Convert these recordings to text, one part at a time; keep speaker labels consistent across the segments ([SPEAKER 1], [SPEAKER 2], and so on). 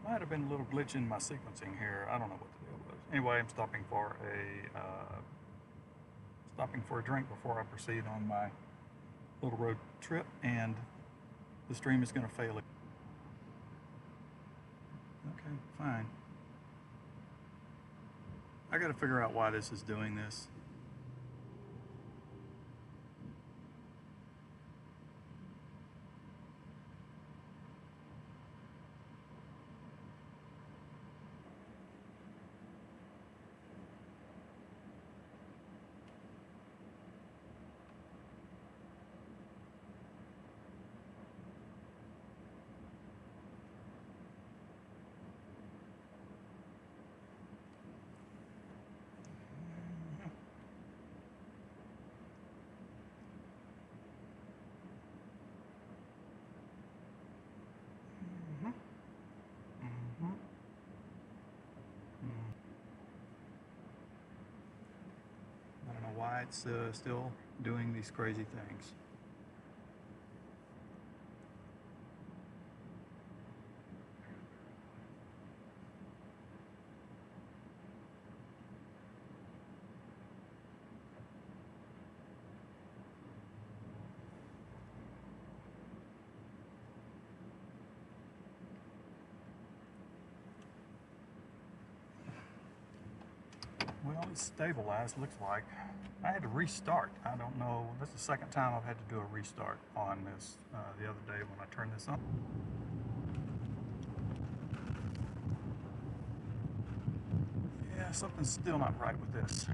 [SPEAKER 1] Might have been a little glitch in my sequencing here. I don't know what the deal was. Anyway, I'm stopping for a drink before I proceed on my little road trip, and the stream is going to fail. Okay, fine. I got to figure out why this is doing this. I don't know why it's still doing these crazy things. Well, it's stabilized, looks like. I had to restart. I don't know. This is the second time I've had to do a restart on this the other day when I turned this on. Yeah, something's still not right with this.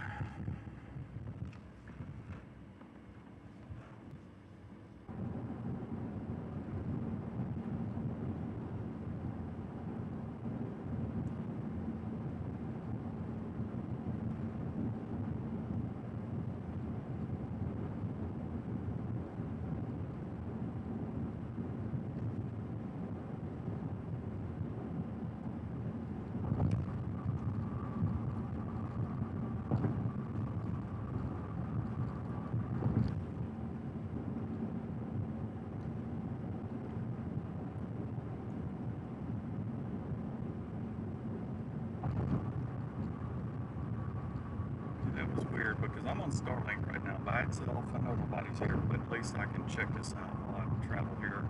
[SPEAKER 1] That was weird because I'm on Starlink right now by itself. I know nobody's here, but at least I can check this out while I travel here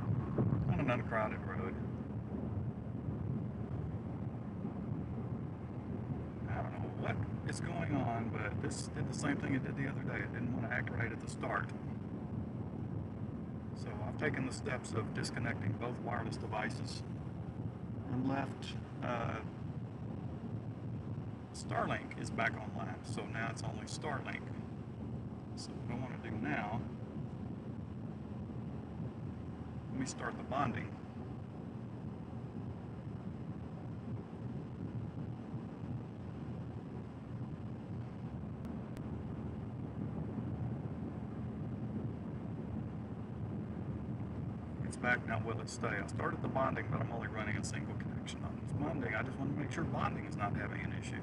[SPEAKER 1] on an uncrowded road. I don't know what is going on, but this did the same thing it did the other day. It didn't want to act right at the start. So I've taken the steps of disconnecting both wireless devices and left Starlink is back online, so now it's only Starlink. So what I want to do now, let me start the bonding. It's back now. Will it stay? I started the bonding, but I'm only running a single connection on this bonding. I just want to make sure bonding is not having an issue.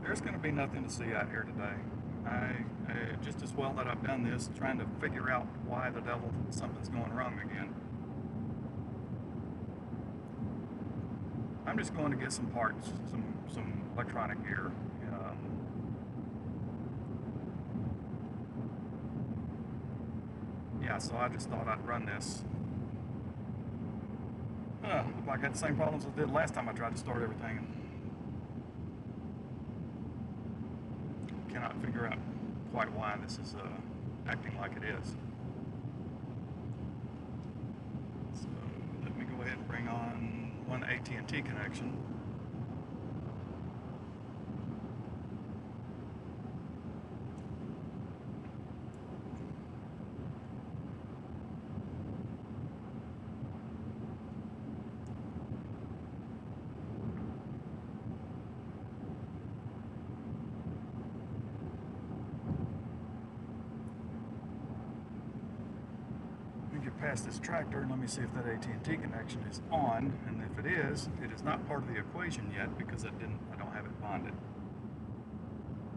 [SPEAKER 1] There's going to be nothing to see out here today. Just as well that I've done this, trying to figure out why the devil something's going wrong again. I'm just going to get some parts, some electronic gear. Yeah, so I just thought I'd run this. Looked like I had the same problems I did last time I tried to start everything. Cannot figure out quite why this is acting like it is. So let me go ahead and bring on one AT&T connection. past this tractor and let me see if that AT&T connection is on, and if it is not part of the equation yet because I don't have it bonded.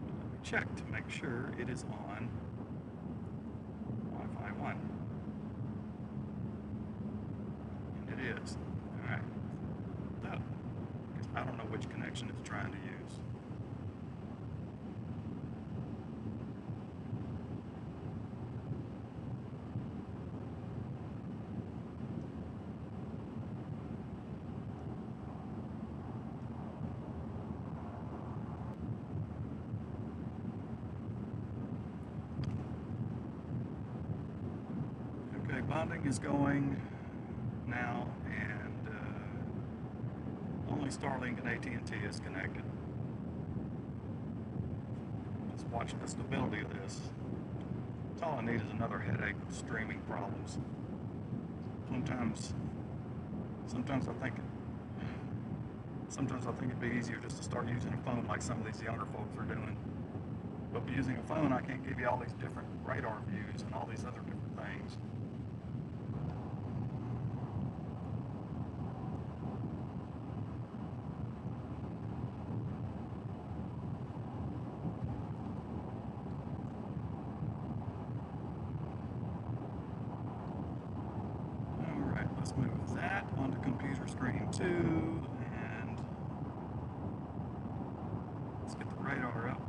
[SPEAKER 1] Let me check to make sure it is on Wi-Fi 1. And it is. Alright. Because I don't know which connection it's trying to use. Okay, bonding is going now, and only Starlink and AT&T is connected. Let's watch the stability of this. That's all I need is another headache with streaming problems. Sometimes I think it'd be easier just to start using a phone like some of these younger folks are doing. But using a phone, I can't give you all these different radar views and all these other different things. Let's move that onto computer screen 2, and let's get the radar up.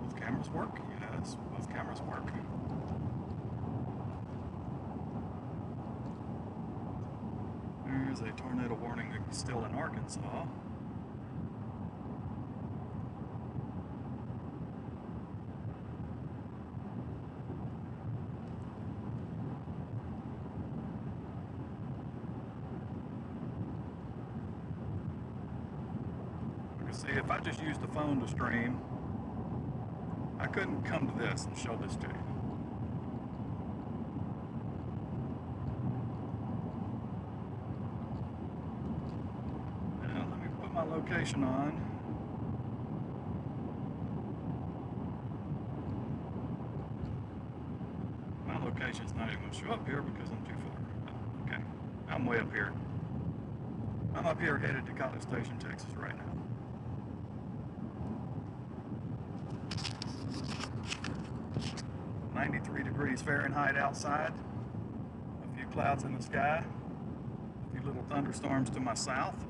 [SPEAKER 1] Both cameras work? Yes, both cameras work. There's a tornado warning still in Arkansas. See, if I just used the phone to stream, I couldn't come to this and show this to you. Now, let me put my location on. My location's not even going to show up here because I'm too far. Okay, I'm way up here. I'm up here headed to College Station, Texas right now. .3 Fahrenheit outside, a few clouds in the sky, a few little thunderstorms to my south.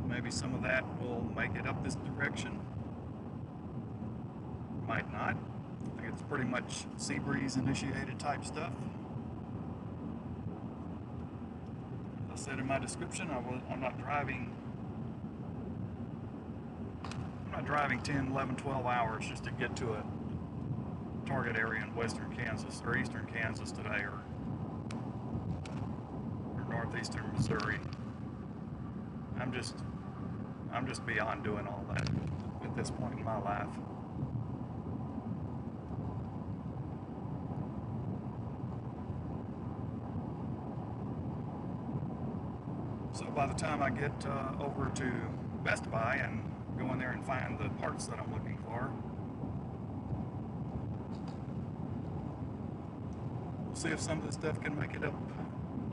[SPEAKER 1] Maybe some of that will make it up this direction. Might not. I think it's pretty much sea breeze initiated type stuff. As I said in my description, I'm not driving 10, 11, 12 hours just to get to a target area in western Kansas or eastern Kansas today, or northeastern Missouri. I'm just beyond doing all that at this point in my life. So by the time I get over to Best Buy and go in there and find the parts that I'm looking for, we'll see if some of this stuff can make it up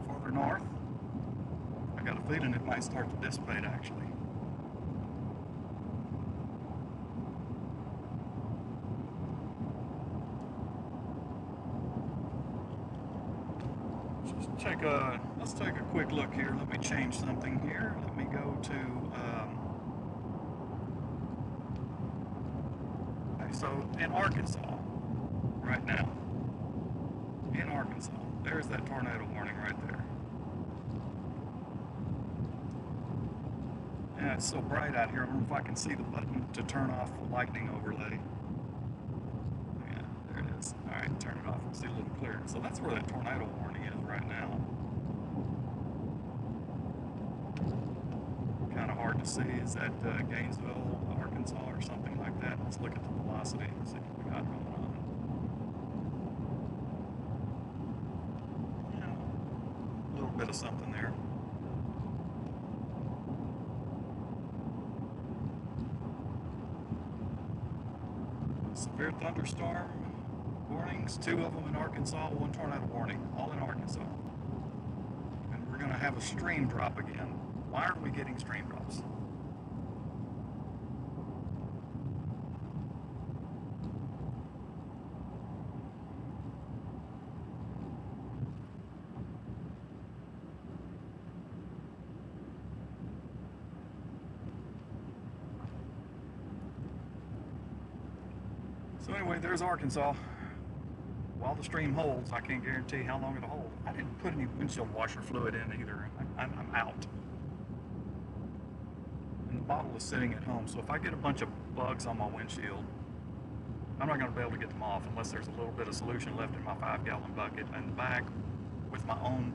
[SPEAKER 1] farther north. I got a feeling it might start to dissipate actually. Let's take a quick look here. Let me change something here. Let me go to so in Arkansas right now, in Arkansas, there's that tornado warning right there. Yeah, it's so bright out here. I wonder if I can see the button to turn off the lightning overlay. Yeah, there it is. All right, turn it off and see a little clearer. So that's where that tornado warning is right now. Kind of hard to see. Is that Gainesville, Arkansas, or something like that? Let's look at the velocity and see what we got going on. Yeah, a little bit of something there. Severe thunderstorm warnings, 2 of them in Arkansas, 1 tornado warning, all in Arkansas. And we're going to have a stream drop again. Why are we getting stream drops? So anyway, there's Arkansas. While the stream holds, I can't guarantee how long it'll hold. I didn't put any windshield washer fluid in either. I'm out. And the bottle is sitting at home, so if I get a bunch of bugs on my windshield, I'm not going to be able to get them off unless there's a little bit of solution left in my 5-gallon bucket. And the bag with my own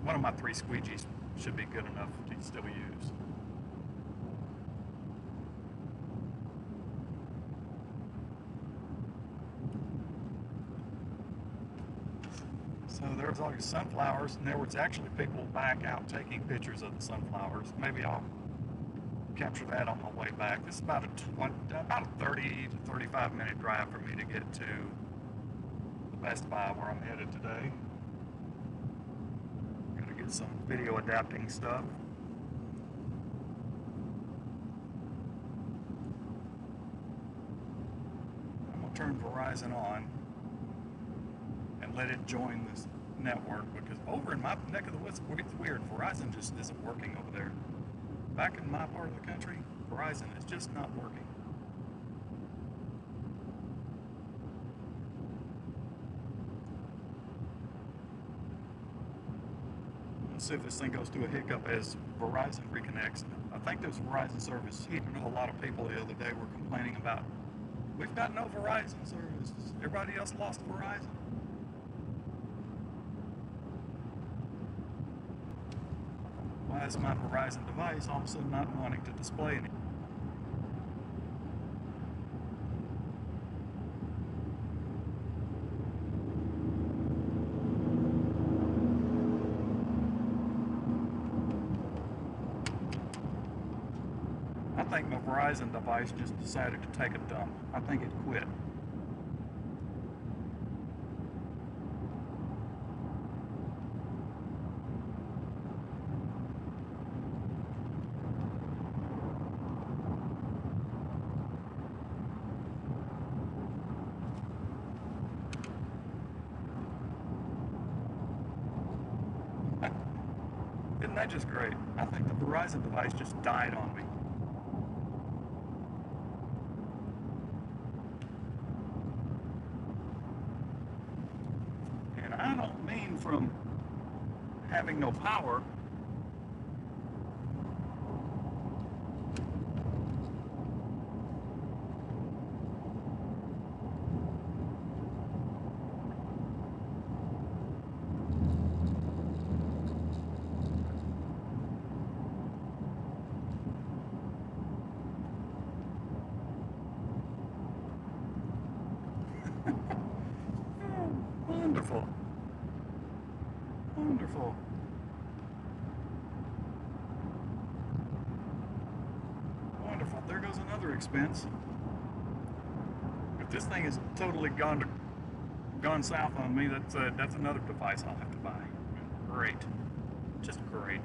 [SPEAKER 1] one of my 3 squeegees should be good enough to still use. So there's all these sunflowers, and there was actually people back out taking pictures of the sunflowers. Maybe I'll capture that on my way back. This is about a 30 to 35 minute drive for me to get to the Best Buy where I'm headed today. Gotta get some video adapting stuff. I'm gonna turn Verizon on and let it join this network, because over in my neck of the woods, it's weird. Verizon just isn't working over there. Back in my part of the country, Verizon is just not working. Let's see if this thing goes through a hiccup as Verizon reconnects. I think there's Verizon service. I know a lot of people the other day were complaining about, we've got no Verizon service. Everybody else lost Verizon. Why is my Verizon device all of a sudden not wanting to display anything? I think my Verizon device just decided to take a dump. I think it quit. Isn't that just great? I think the Verizon device just died on me. And I don't mean from having no power. Wonderful. Wonderful. Wonderful. There goes another expense. If this thing is totally gone south on me, that's another device I'll have to buy. Great. Just great.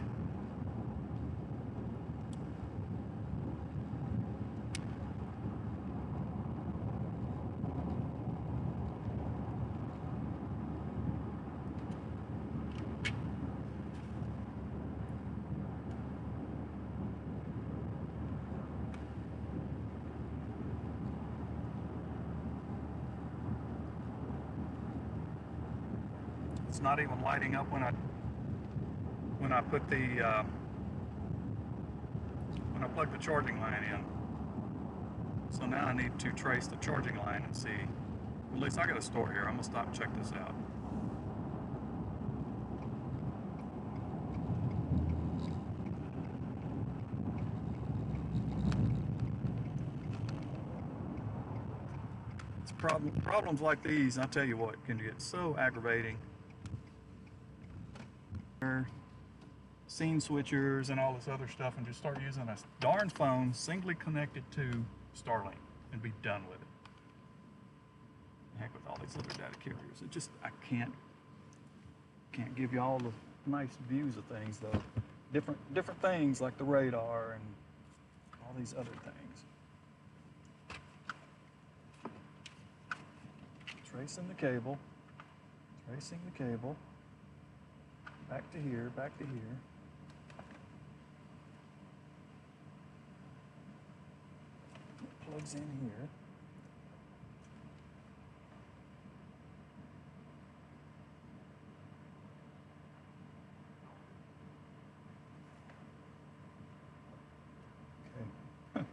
[SPEAKER 1] It's not even lighting up when I put the when I plug the charging line in. So now I need to trace the charging line and see. At least I got a store here. I'm gonna stop and check this out. It's problems like these, I tell you what, can get so aggravating. Scene switchers and all this other stuff, and just start using a darn phone singly connected to Starlink and be done with it. Heck with all these other data carriers. It just, I can't give you all the nice views of things though. Different things like the radar and all these other things. Tracing the cable, back to here, back to here. It plugs in here. Okay.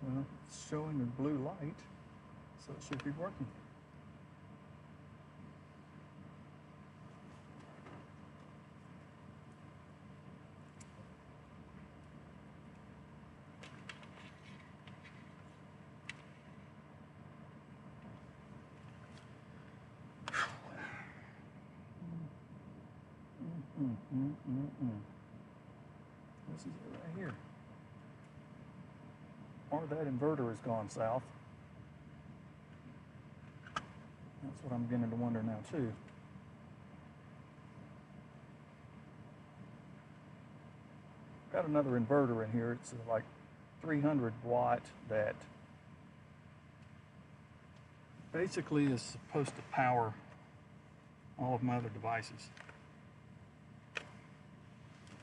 [SPEAKER 1] Well, it's showing a blue light, so it should be working. This is it right here. Or that inverter has gone south. That's what I'm beginning to wonder now too. Got another inverter in here. It's like 300 watt that basically is supposed to power all of my other devices.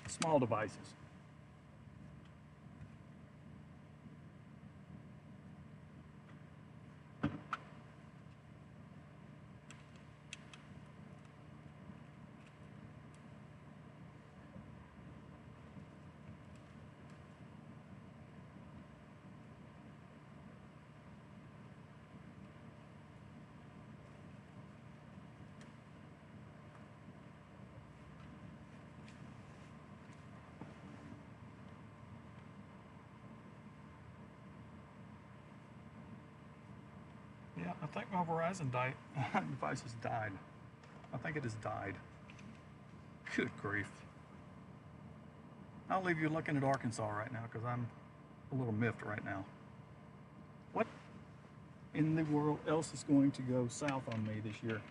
[SPEAKER 1] Small devices. Yeah, I think my Verizon device has died. I think it has died. Good grief. I'll leave you looking at Arkansas right now because I'm a little miffed right now. What in the world else is going to go south on me this year?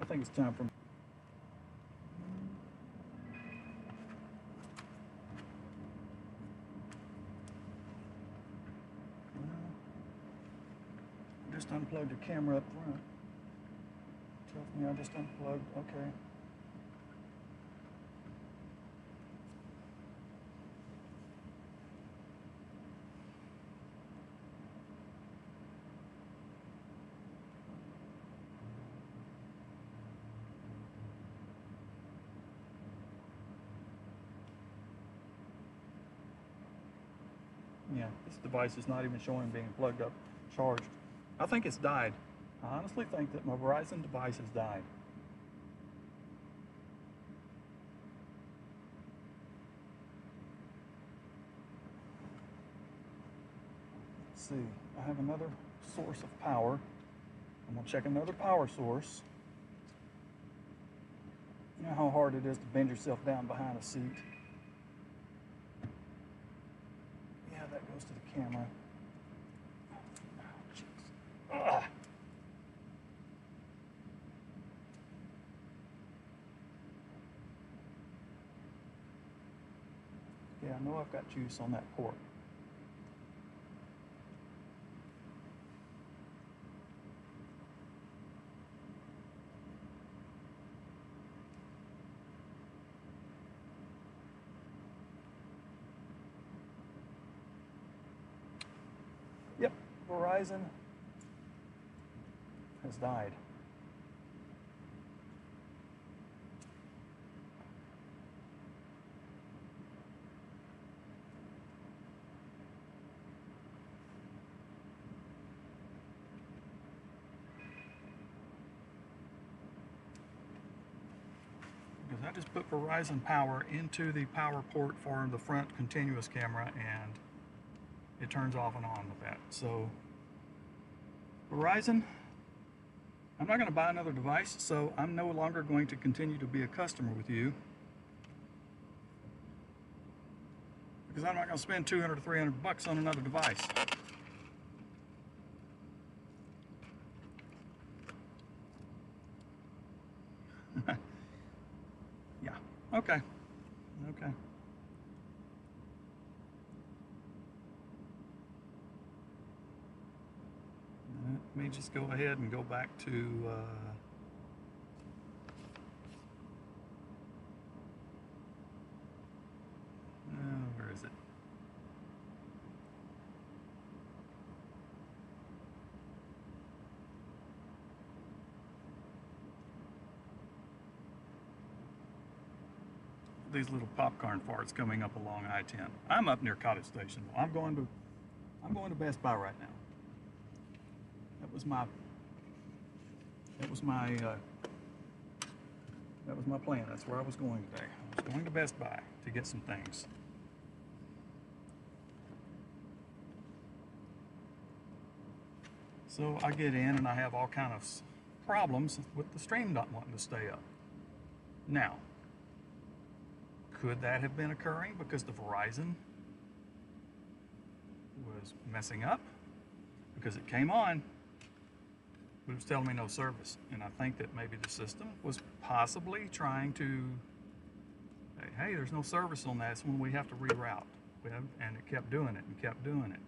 [SPEAKER 1] I think it's time for just unplugged the camera up front. Tells me I just unplugged. Okay. Yeah, this device is not even showing being plugged up, charged. I think it's died. I honestly think that my Verizon device has died. Let's see, I have another source of power. I'm gonna check another power source. You know how hard it is to bend yourself down behind a seat? Yeah, that goes to the camera. Ugh. Yeah, I know I've got juice on that port. Yep, Verizon has died. Because I just put Verizon power into the power port for the front continuous camera and it turns off and on with that. So Verizon, I'm not going to buy another device, so I'm no longer going to continue to be a customer with you because I'm not going to spend $200 or $300 on another device. just go ahead and go back to where is it? These little popcorn farts coming up along I-10. I'm up near Cottage Station. I'm going to Best Buy right now. That was my plan. That's where I was going today. I was going to Best Buy to get some things. So I get in and I have all kind of problems with the stream not wanting to stay up. Now, could that have been occurring because the Verizon was messing up? Because it came on, but it was telling me no service. And I think that maybe the system was possibly trying to say, hey, there's no service on that, so when we have to reroute. And it kept doing it and kept doing it.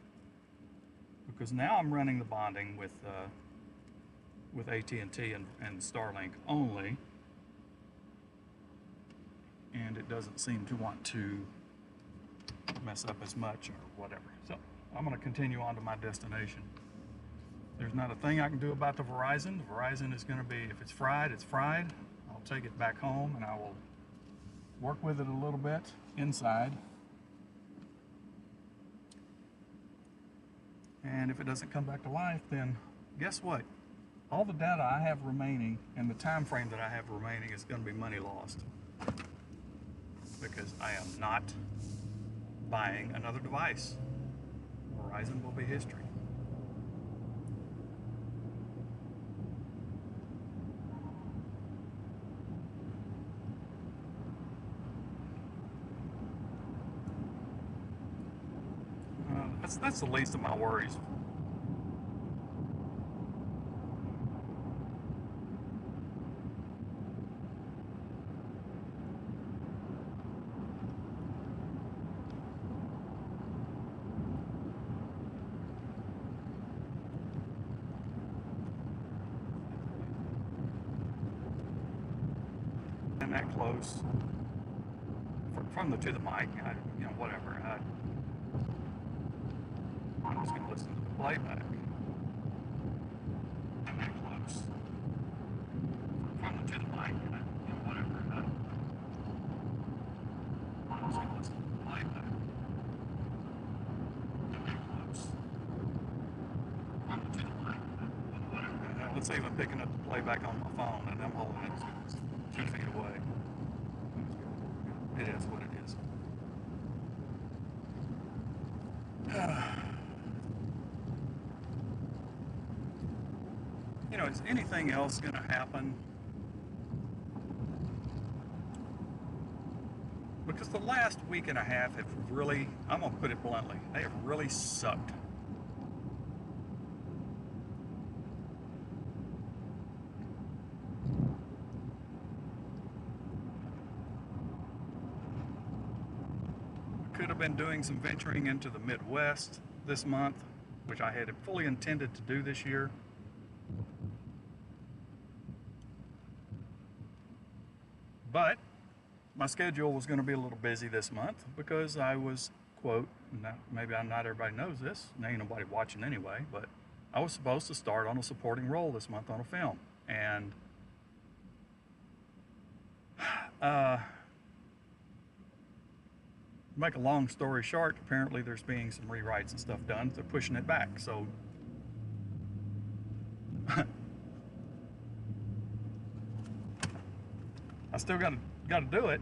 [SPEAKER 1] Because now I'm running the bonding with AT&T and Starlink only, and it doesn't seem to want to mess up as much or whatever. So I'm going to continue on to my destination. There's not a thing I can do about the Verizon. The Verizon is going to be, if it's fried, it's fried. I'll take it back home and I will work with it a little bit inside. And if it doesn't come back to life, then guess what? All the data I have remaining and the time frame that I have remaining is going to be money lost. Because I am not buying another device. Verizon will be history. That's the least of my worries. And that close from the to the mic, you know, whatever. I'm just going to listen to the playback. And that close from the to the mic, you know, whatever. I'm just going to listen to the playback. And that close from the to the mic, you know, whatever. Let's say I'm picking up the playback on my phone and I'm holding it 2 feet away. It is what it is. You know, is anything else going to happen? Because the last week and a half have really, I'm going to put it bluntly, they have really sucked. Could have been doing some venturing into the Midwest this month, which I had fully intended to do this year. But my schedule was going to be a little busy this month because I was, quote, maybe not everybody knows this, there ain't nobody watching anyway, but I was supposed to start on a supporting role this month on a film. And make a long story short, apparently there's being some rewrites and stuff done. They're pushing it back. So I still got to do it,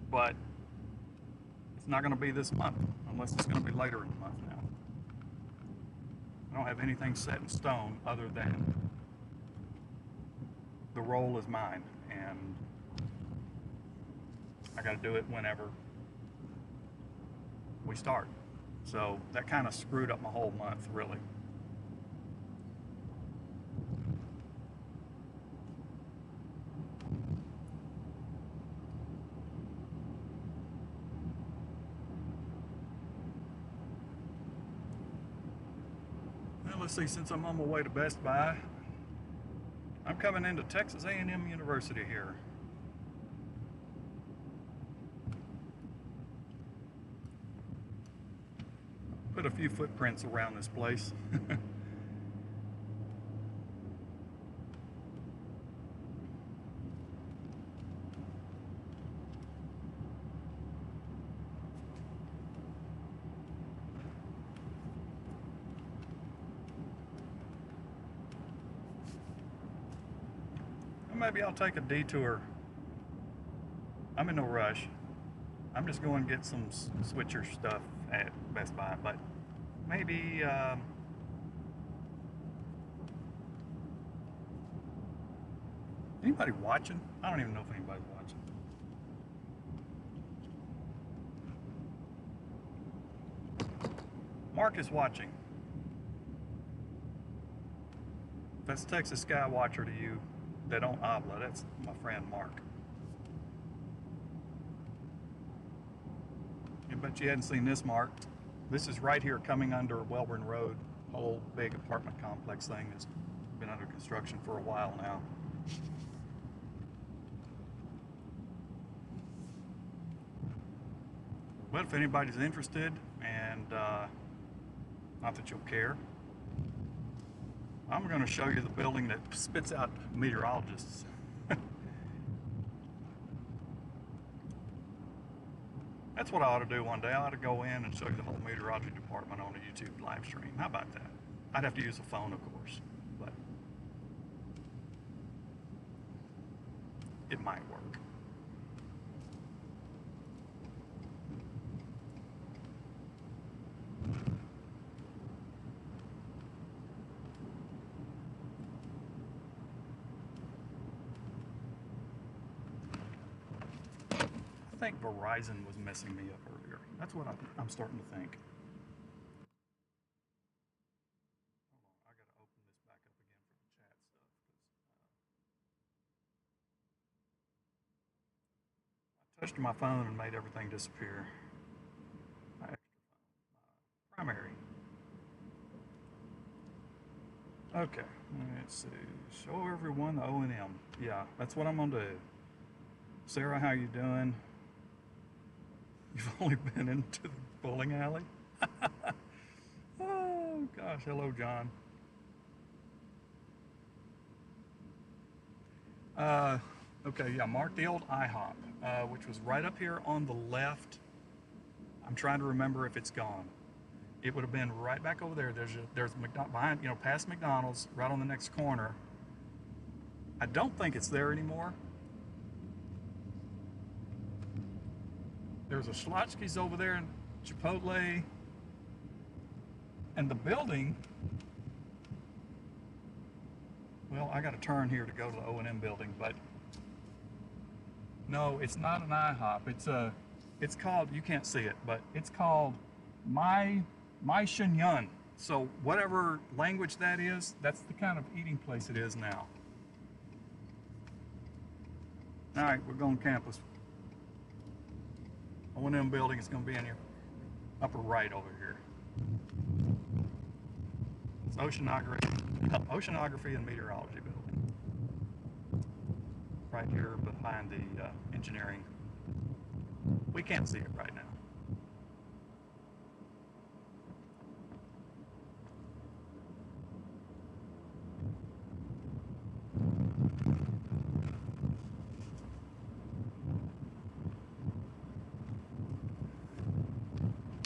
[SPEAKER 1] but it's not going to be this month unless it's going to be later in the month now. I don't have anything set in stone other than the role is mine, and I got to do it whenever we start. So that kind of screwed up my whole month, really. let's see, since I'm on my way to Best Buy, I'm coming into Texas A&M University here. Put a few footprints around this place. Maybe I'll take a detour. I'm in no rush. I'm just going to get some switcher stuff at Best Buy, but maybe anybody watching? I don't even know if anybody's watching. Mark is watching. That's Texas Sky Watcher to you that don't habla. That's my friend Mark. I bet you hadn't seen this, Mark. This is right here coming under Welborn Road. Whole big apartment complex thing that's been under construction for a while now. But if anybody's interested, and not that you'll care, I'm going to show you the building that spits out meteorologists. That's what I ought to do one day. I ought to go in and show you the whole meteorology department on a YouTube live stream. How about that? I'd have to use a phone, of course, but it might work. I think Verizon was messing me up earlier. That's what I'm starting to think. Hold on, I gotta open this back up again for the chat stuff because I touched my phone and made everything disappear. My extra phone, my primary. Okay, let's see. Show everyone the O&M. Yeah, that's what I'm gonna do. Sarah, how you doing? You've only been into the bowling alley? Oh, gosh. Hello, John. Okay, yeah, mark the old IHOP, which was right up here on the left. I'm trying to remember if it's gone. It would have been right back over there. There's behind, past McDonald's, right on the next corner. I don't think it's there anymore. There's a Schlotzsky's over there and Chipotle, and the building, well, I got to turn here to go to the O&M building, but no, it's not an IHOP. It's called, you can't see it, but it's called My Shenyun. So whatever language that is, that's the kind of eating place it is now. All right, we're going campus. O&M building is going to be in your upper right over here. It's oceanography and meteorology building. Right here behind the engineering. We can't see it right now.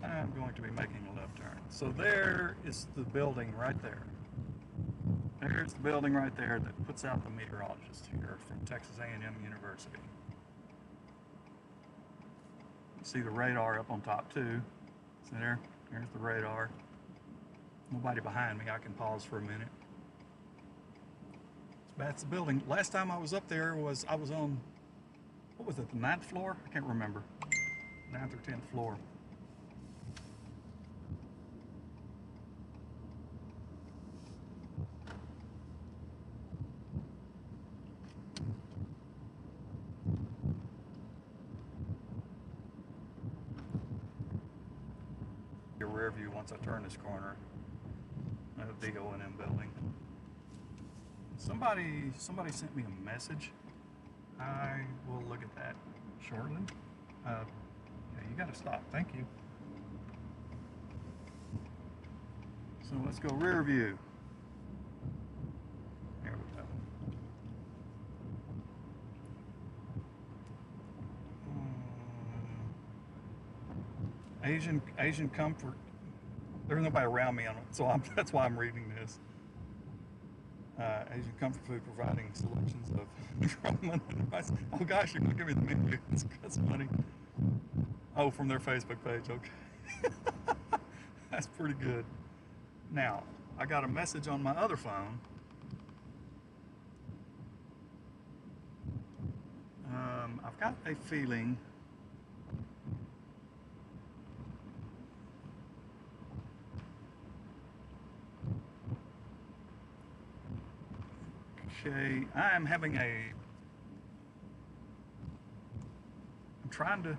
[SPEAKER 1] I'm going to be making a left turn. So there is the building right there. There's the building right there that puts out the meteorologists here from Texas A&M University. You see the radar up on top too. See there? There's the radar. Nobody behind me. I can pause for a minute. That's the building. Last time I was up there I was on, what was it, the 9th floor? I can't remember. 9th or 10th floor. Your rear view once I turn this corner. the O&M building. Somebody sent me a message. I will look at that shortly. Yeah, you gotta stop. Thank you. So let's go rear view. There we go. Asian comfort. There's nobody around me, so that's why I'm reading this. Asian comfort food providing selections of Roman and rice. Oh gosh, you're gonna give me the menu. That's funny. Oh, from their Facebook page. Okay, that's pretty good. Now, I got a message on my other phone. I've got a feeling okay, I'm trying to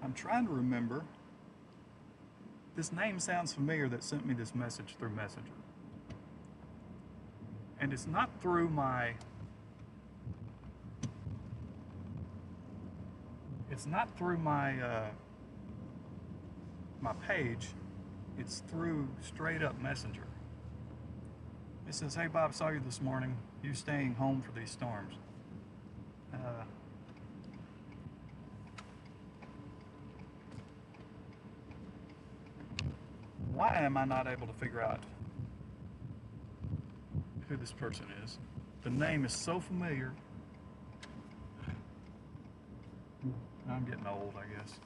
[SPEAKER 1] I'm trying to remember. This name sounds familiar that sent me this message through Messenger. And it's not through my my page. It's through straight up Messenger. It says, "Hey Bob, saw you this morning. You staying home for these storms." Why am I not able to figure out who this person is? The name is so familiar. I'm getting old, I guess.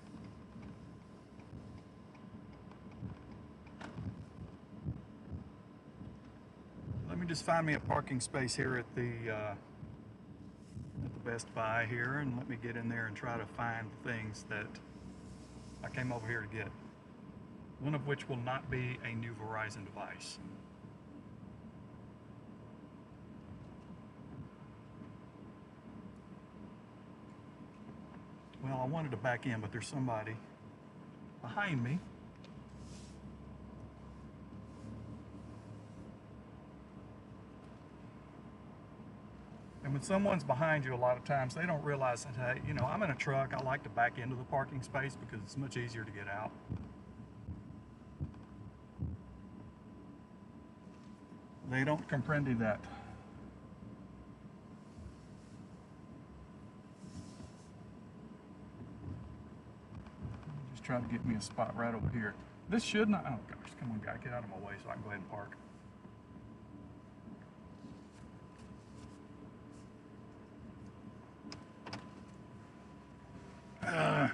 [SPEAKER 1] Let me just find me a parking space here at the Best Buy here, and let me get in there and try to find things that I came over here to get. One of which will not be a new Verizon device. Well, I wanted to back in, but there's somebody behind me. And when someone's behind you, a lot of times they don't realize that, hey, you know, I'm in a truck. I like to back into the parking space because it's much easier to get out. They don't comprende that. Just try to get me a spot right over here. This should not, oh gosh, come on guy, get out of my way so I can go ahead and park. I'm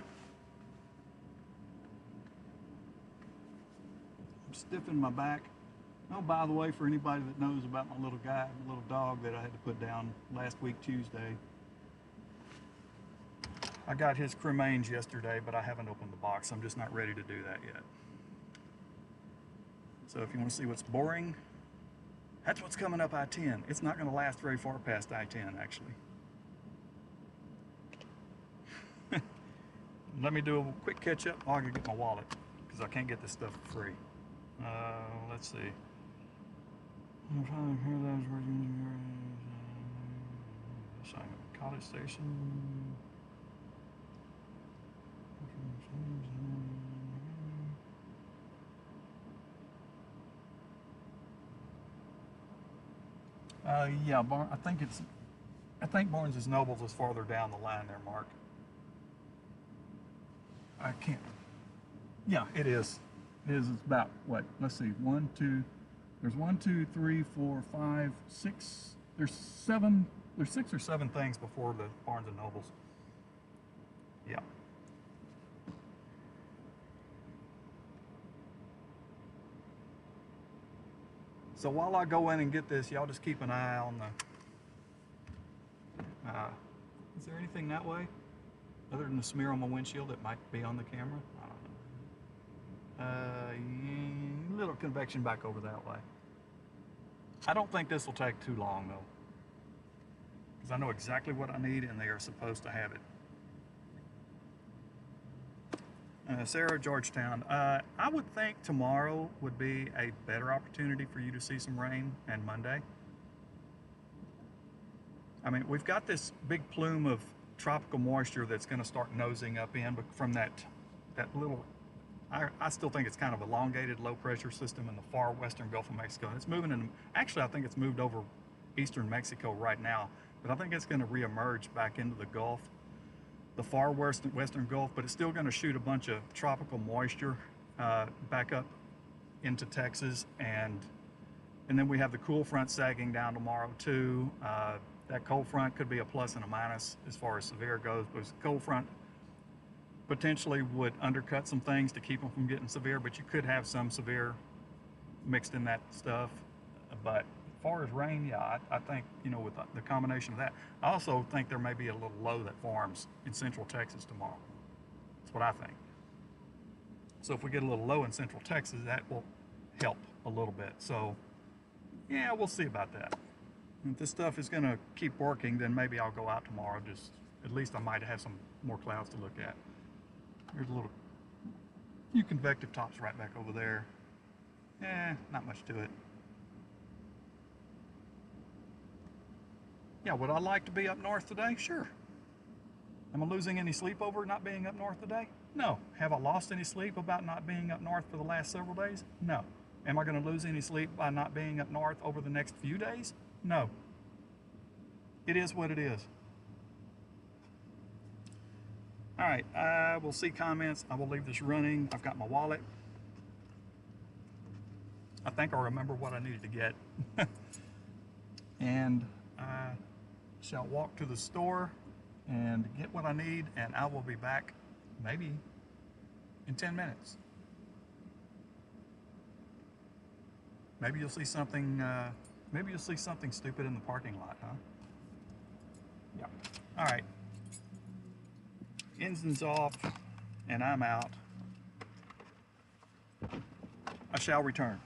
[SPEAKER 1] stiffing my back. Oh, by the way, for anybody that knows about my little guy, my little dog that I had to put down last week Tuesday, I got his cremains yesterday, but I haven't opened the box. I'm just not ready to do that yet. So if you want to see what's boring, that's what's coming up I-10. It's not going to last very far past I-10, actually. Let me do a quick catch up. Oh, I can get my wallet because I can't get this stuff for free. Let's see. I'm trying to hear those words. Assignment. College Station. Yeah, I think Barnes & Nobles is farther down the line there, Mark. I can't. Yeah, it is. It's about what? Let's see. There's 1, 2, 3, 4, 5, 6. There's 7. There's 6 or 7 things before the Barnes & Nobles. Yeah. So while I go in and get this, y'all just keep an eye on the. Is there anything that way, other than the smear on my windshield that might be on the camera? I don't know. Little convection back over that way. I don't think this will take too long though, because I know exactly what I need, and they are supposed to have it Sarah, Georgetown. I would think tomorrow would be a better opportunity for you to see some rain, and Monday. I mean, we've got this big plume of tropical moisture that's going to start nosing up in, but from that little, I still think it's kind of elongated low pressure system in the far western Gulf of Mexico. And it's moving in, actually, I think it's moved over eastern Mexico right now, but I think it's going to reemerge back into the Gulf, the far western Gulf, but it's still going to shoot a bunch of tropical moisture back up into Texas, and then we have the cool front sagging down tomorrow too. That cold front could be a plus and a minus as far as severe goes, but the cold front potentially would undercut some things to keep them from getting severe, but you could have some severe mixed in that stuff. But as far as rain, yeah, I think, with the combination of that, I also think there may be a little low that forms in central Texas tomorrow. That's what I think. So if we get a little low in central Texas, that will help a little bit. So yeah, we'll see about that. If this stuff is going to keep working, then maybe I'll go out tomorrow. Just at least I might have some more clouds to look at. There's a few convective tops right back over there. Not much to it. Yeah, would I like to be up north today? Sure. Am I losing any sleep over not being up north today? No. Have I lost any sleep about not being up north for the last several days? No. Am I going to lose any sleep by not being up north over the next few days? No. It is what it is. All right, I will see comments. I will leave this running. I've got my wallet. I think I remember what I needed to get. And I shall walk to the store and get what I need, and I will be back maybe in 10 minutes. Maybe you'll see something. Maybe you'll see something stupid in the parking lot, huh? Yeah. All right. Engine's off, and I'm out. I shall return.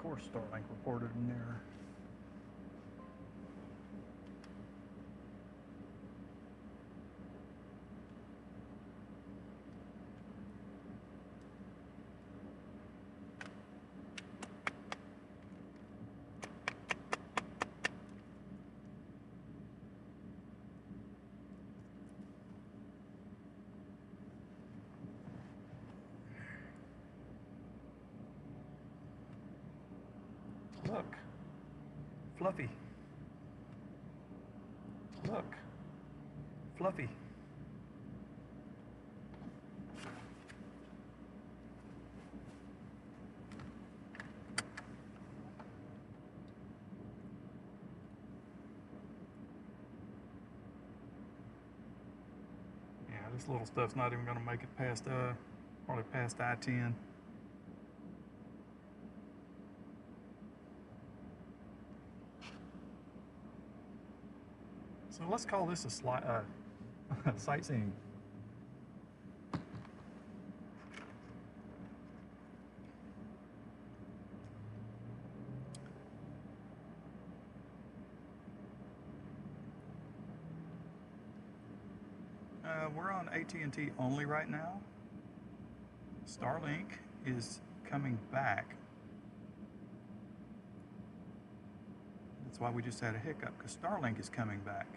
[SPEAKER 1] course, Starlink reported an error. Look, Fluffy. Look, Fluffy. Yeah, this little stuff's not even going to make it past, probably past I-10. So let's call this a sightseeing. We're on AT&T only right now. Starlink is coming back. That's why we just had a hiccup, because Starlink is coming back.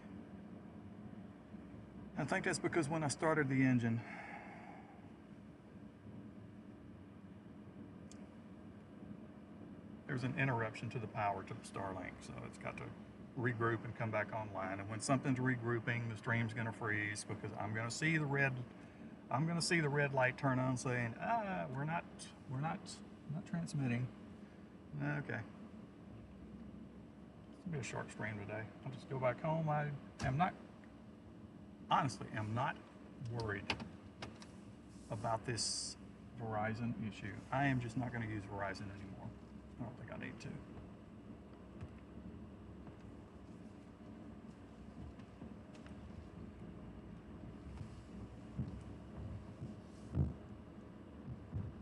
[SPEAKER 1] I think that's because when I started the engine, there's an interruption to the power to the Starlink, so it's got to regroup and come back online. And when something's regrouping, the stream's going to freeze because I'm going to see the red light turn on saying, we're not transmitting. Okay. It's gonna be a short stream today. I'll just go back home. I am not, honestly, am not worried about this Verizon issue. I am just not going to use Verizon anymore. I don't think I need to.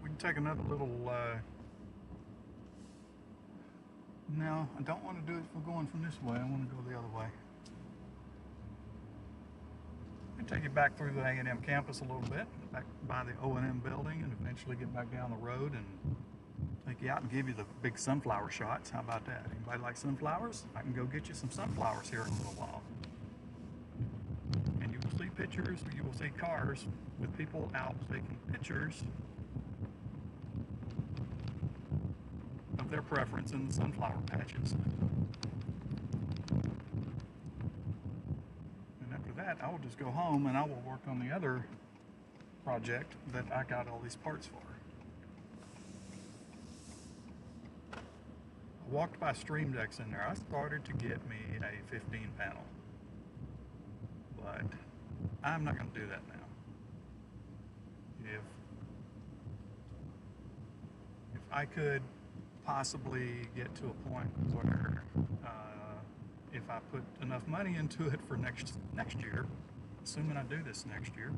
[SPEAKER 1] We can take another little, no, I don't want to do it if we're going from this way. I want to go the other way. I'll take you back through the A&M campus a little bit, back by the O&M building, and eventually get back down the road and take you out and give you the big sunflower shots. How about that? Anybody like sunflowers? I can go get you some sunflowers here in a little while. And you will see pictures, or you will see cars with people out taking pictures of their preference in the sunflower patches. And after that, I will just go home and I will work on the other project that I got all these parts for. I walked by Stream Decks in there. I started to get me a 15 panel, but I'm not going to do that now. If I could possibly get to a point where if I put enough money into it for next year, assuming I do this next year,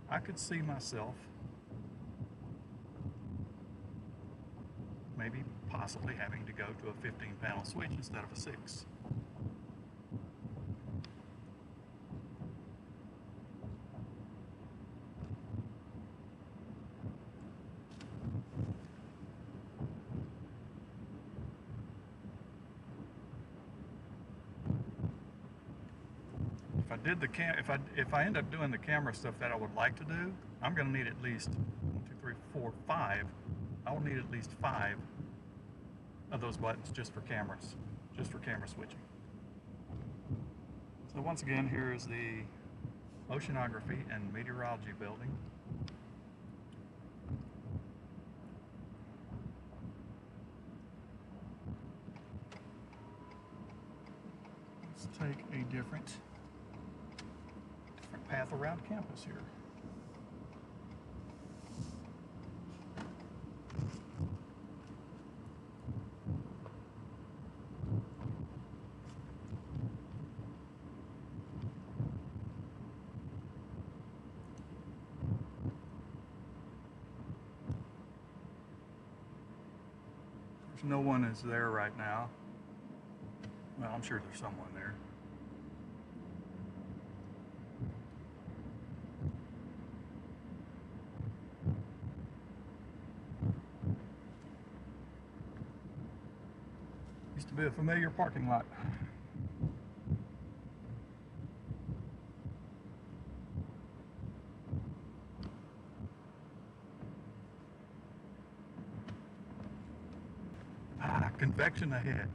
[SPEAKER 1] I could see myself maybe possibly having to go to a 15 panel switch instead of a 6. If I end up doing the camera stuff that I would like to do, I'm going to need at least 1, 2, 3, 4, 5. I will need at least 5 of those buttons just for cameras, just for camera switching. So once again, here is the Oceanography and Meteorology building. Let's take a different path around campus here. no one is there right now. Well, I'm sure there's someone there. Used to be a familiar parking lot. Ah, convection ahead.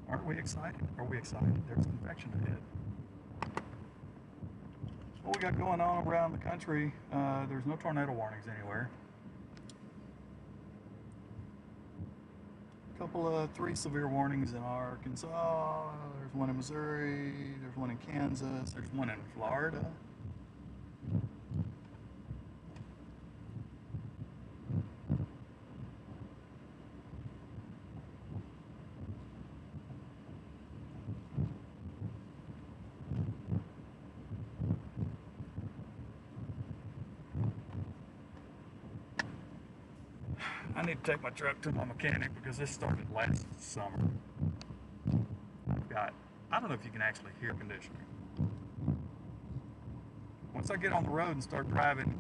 [SPEAKER 1] Aren't we excited? Are we excited? There's convection ahead. What we got going on around the country, there's no tornado warnings anywhere. A couple of 3 severe warnings in Arkansas, there's one in Missouri, there's one in Kansas, there's one in Florida. I need to take my truck to my mechanic because this started last summer. I've got, I don't know if you can actually hear conditioning. Once I get on the road and start driving,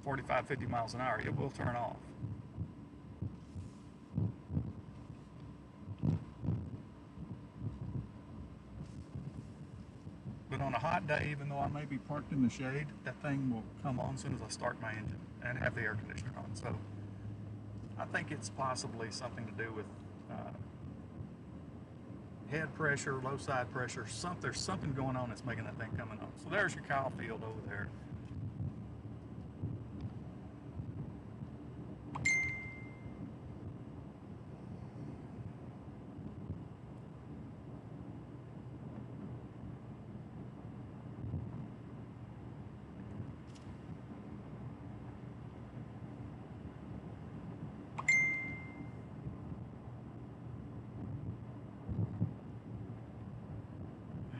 [SPEAKER 1] 45, 50 miles an hour, it will turn off. But on a hot day, even though I may be parked in the shade, that thing will come on as soon as I start my engine and have the air conditioner on. So I think it's possibly something to do with head pressure, low side pressure. There's something going on that's making that thing coming on. So there's your cow field over there.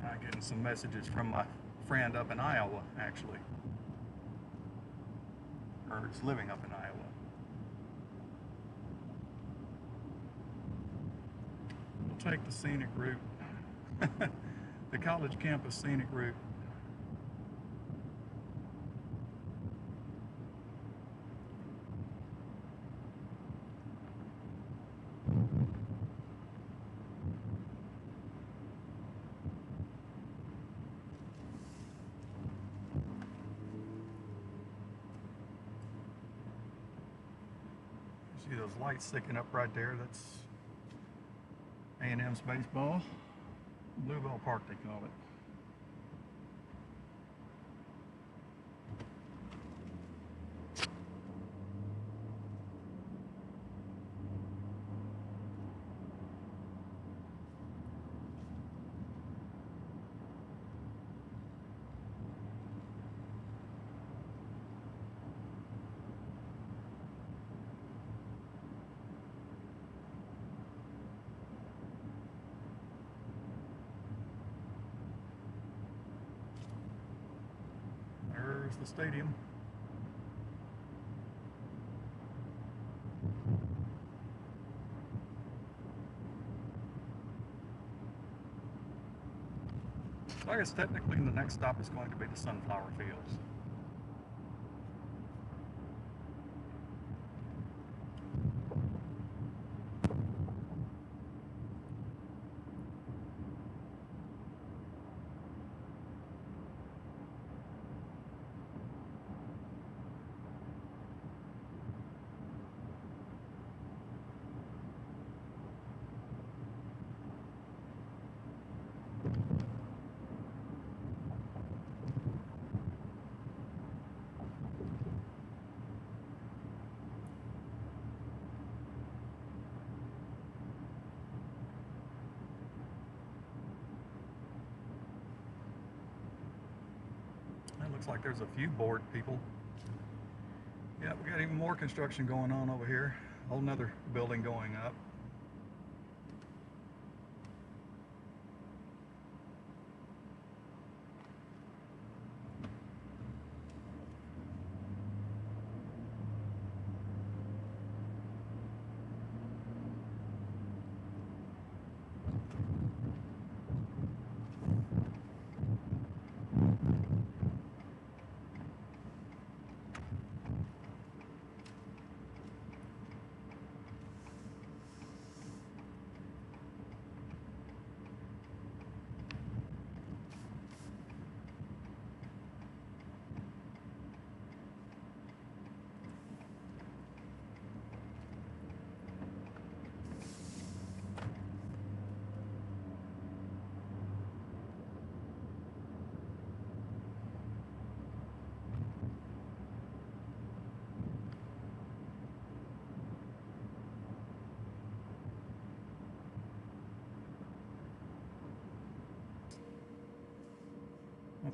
[SPEAKER 1] I'm getting some messages from my friend up in Iowa, actually. Or is living up in Iowa. We'll take the scenic route. The college campus scenic route. See those lights sticking up right there? That's A&M's baseball. Bluebell Park, they call it. There's the stadium. So I guess technically the next stop is going to be the sunflower fields. It looks like there's a few bored people. Yeah, we got even more construction going on over here. A whole nother building going up.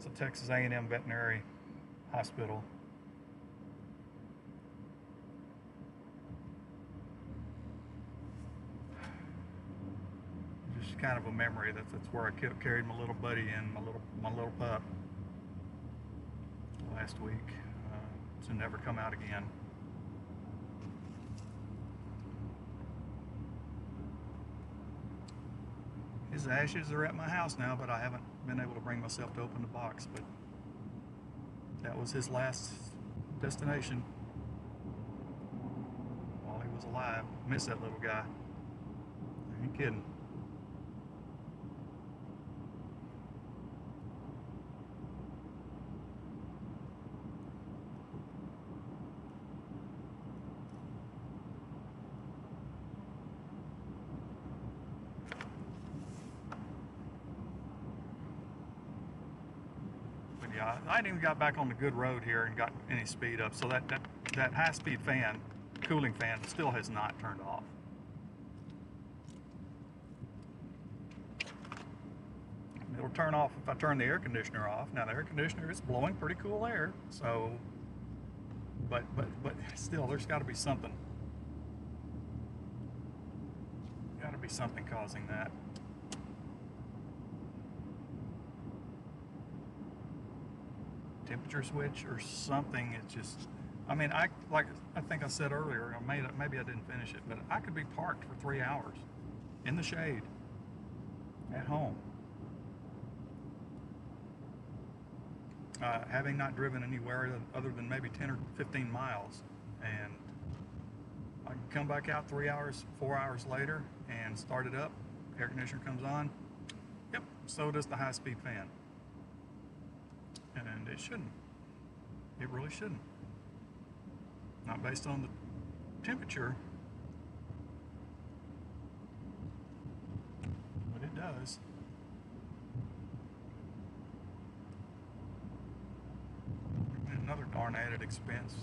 [SPEAKER 1] It's a Texas A&M veterinary hospital. Just kind of a memory. That's where I carried my little buddy in, my little pup, last week, to never come out again. His ashes are at my house now, but I haven't been able to bring myself to open the box. But that was his last destination while he was alive. Miss that little guy. I ain't kidding. Yeah, I ain't even got back on the good road here and got any speed up. So that high-speed fan, cooling fan, still has not turned off. It'll turn off if I turn the air conditioner off. Now the air conditioner is blowing pretty cool air, so but still, there's got to be something. Got to be something causing that. Temperature switch or something. It's just, I mean, I think I said earlier, maybe I didn't finish it, but I could be parked for 3 hours in the shade at home, having not driven anywhere other than maybe 10 or 15 miles, and I can come back out 3 hours, 4 hours later and start it up. Air conditioner comes on. Yep, so does the high-speed fan. And it shouldn't. It really shouldn't. Not based on the temperature, but it does. And another darn added expense.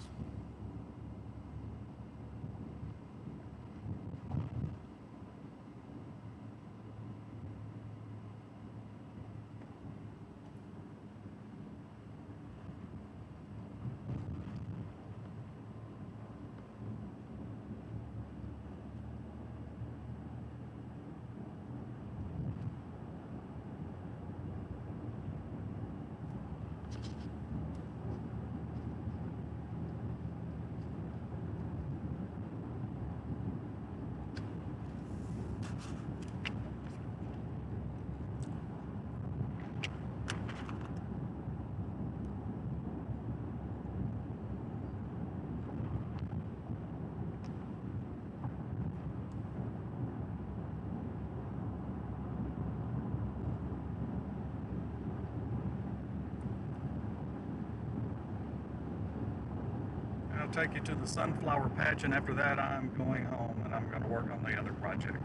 [SPEAKER 1] I'll take you to the sunflower patch, and after that I'm going home and I'm going to work on the other project.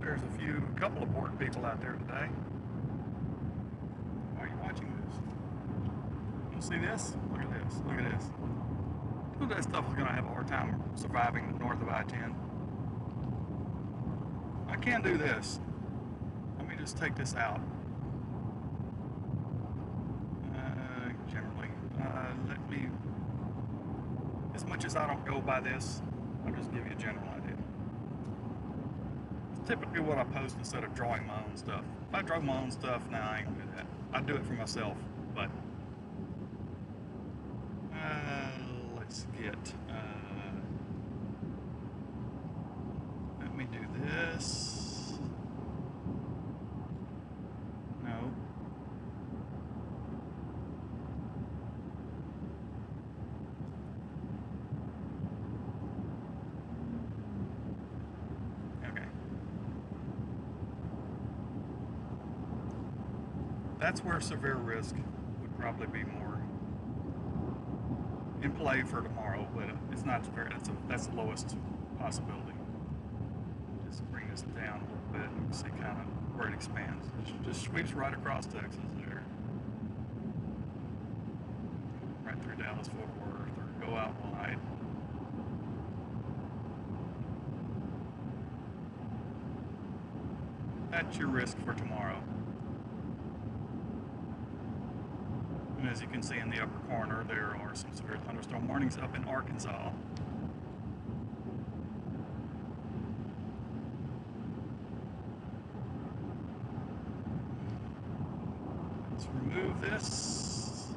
[SPEAKER 1] There's a couple of bored people out there today. Why are you watching this? You see this? Look at this. Look at this. Who that stuff is going to have a hard time surviving north of I-10? I can do this. Let me just take this out. Generally, let me. As much as I don't go by this, I'll just give you a general idea. Typically what I post instead of drawing my own stuff. If I draw my own stuff, now I ain't gonna do that. I do it for myself, but let's get let me do this. No. That's where severe risk would probably be more in play for tomorrow, but it's not very. That's the lowest possibility. Just bring this down a little bit and see kind of where it expands. It just sweeps right across Texas there, right through Dallas Fort Worth, or go out wide. That's your risk for tomorrow. And as you can see in the upper corner, there are some severe thunderstorm warnings up in Arkansas. Let's remove this.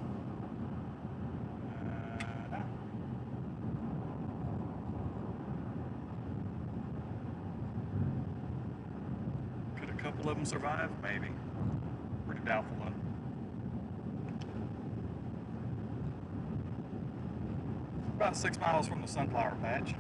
[SPEAKER 1] Could a couple of them survive? Maybe. Pretty doubtful though. About 6 miles from the sunflower patch.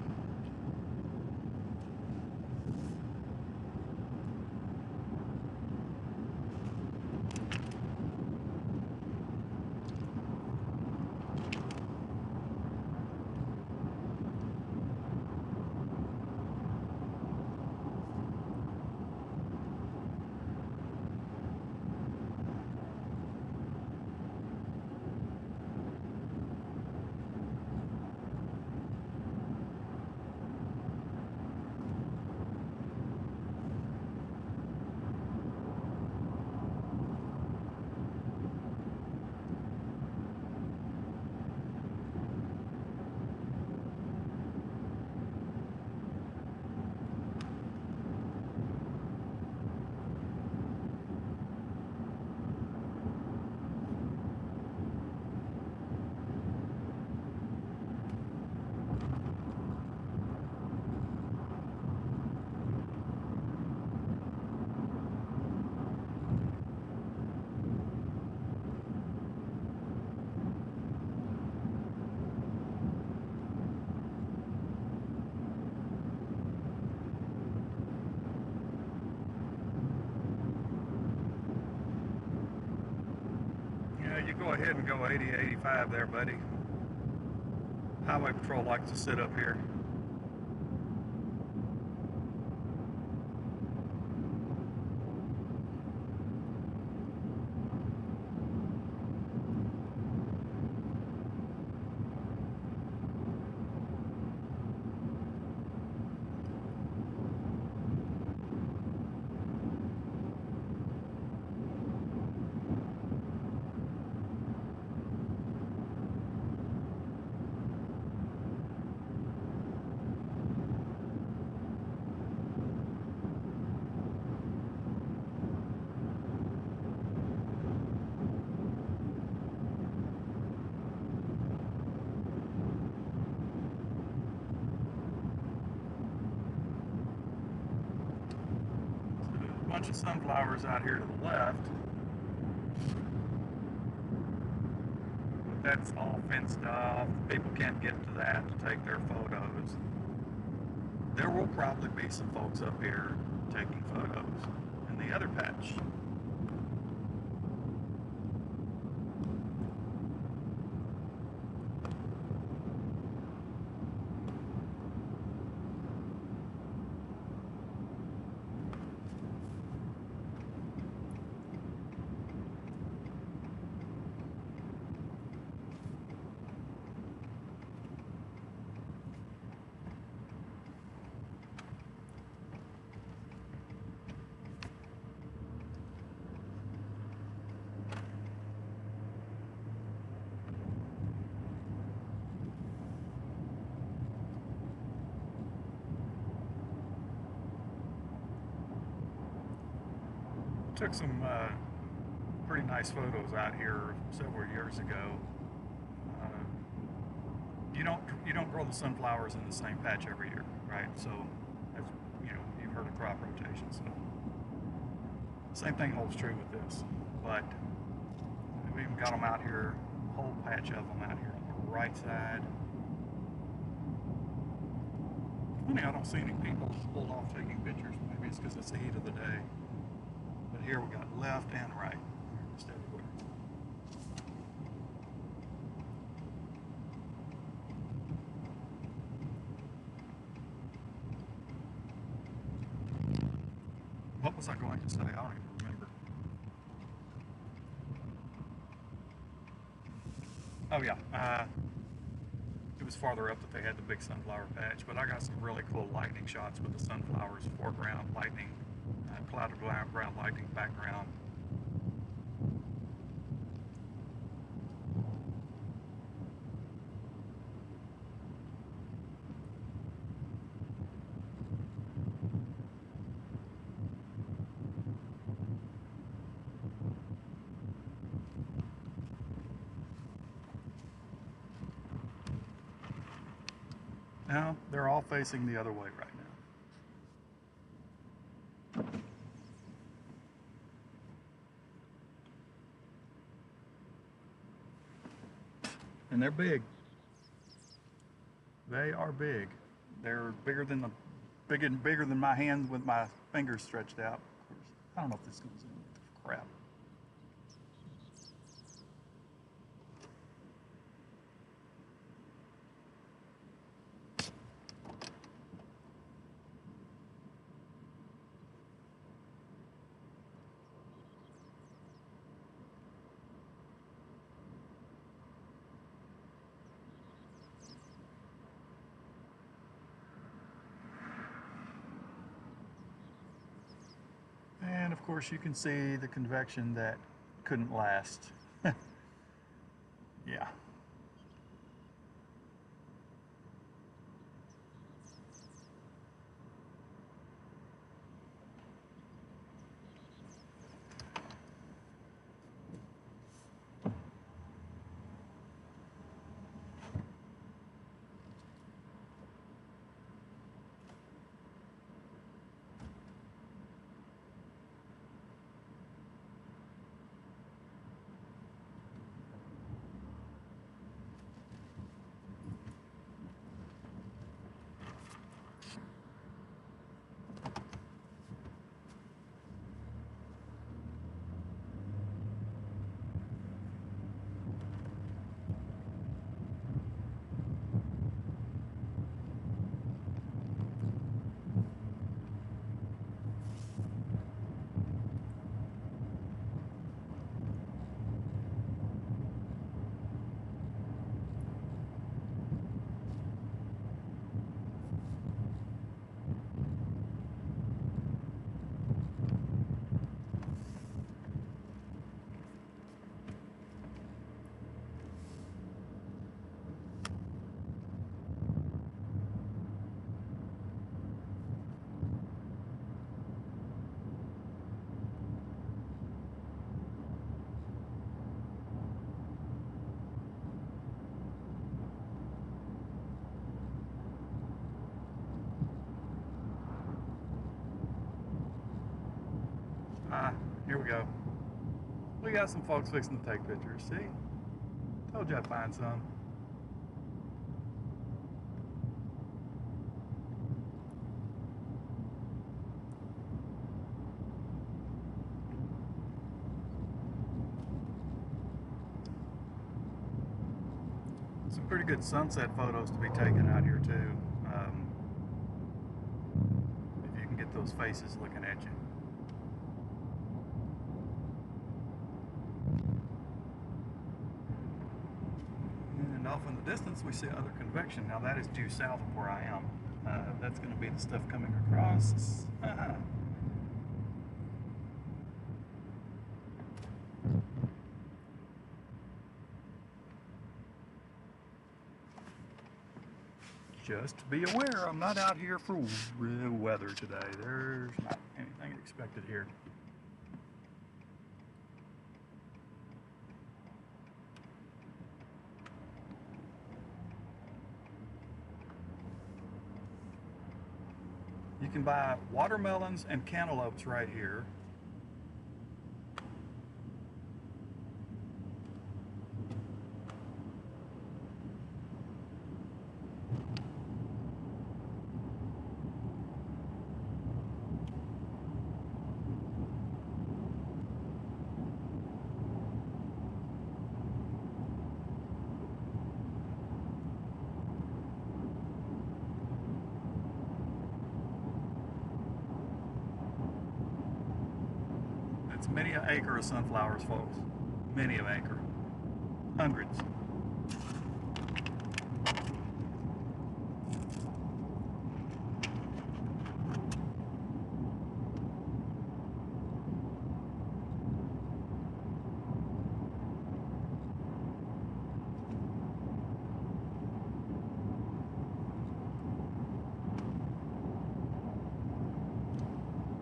[SPEAKER 1] You go ahead and go 80, 85 there, buddy. Highway Patrol likes to sit up here. Bunch of sunflowers out here to the left, but that's all fenced off. People can't get to that to take their photos. There will probably be some folks up here taking photos in the other patch. Took some pretty nice photos out here several years ago. You don't grow the sunflowers in the same patch every year, right? So that's, you've heard of crop rotation. So same thing holds true with this. But we even got them out here, a whole patch of them out here on the right side. Funny, I don't see any people pulled off taking pictures. Maybe it's because it's the heat of the day. But here we got left and right, just everywhere. What was I going to say? I don't even remember. Oh yeah, it was farther up that they had the big sunflower patch, but I got some really cool lightning shots with the sunflowers, foreground lightning, clouded brown lightning background. Now they're all facing the other way right now. And they're big. They are big. They're bigger than bigger than my hand with my fingers stretched out. Of course, I don't know if this goes in with the crap. And of course you can see the convection that couldn't last. Yeah. Here we go. We got some folks fixing to take pictures. See? Told you I'd find some. Some pretty good sunset photos to be taken out here too. If you can get those faces looking at you. And off in the distance we see other convection. Now that is due south of where I am. That's going to be the stuff coming across. Just be aware, I'm not out here for real weather today. There's not anything expected here. You can buy watermelons and cantaloupes right here. It's many an acre of sunflowers, folks. Many an acre. Hundreds.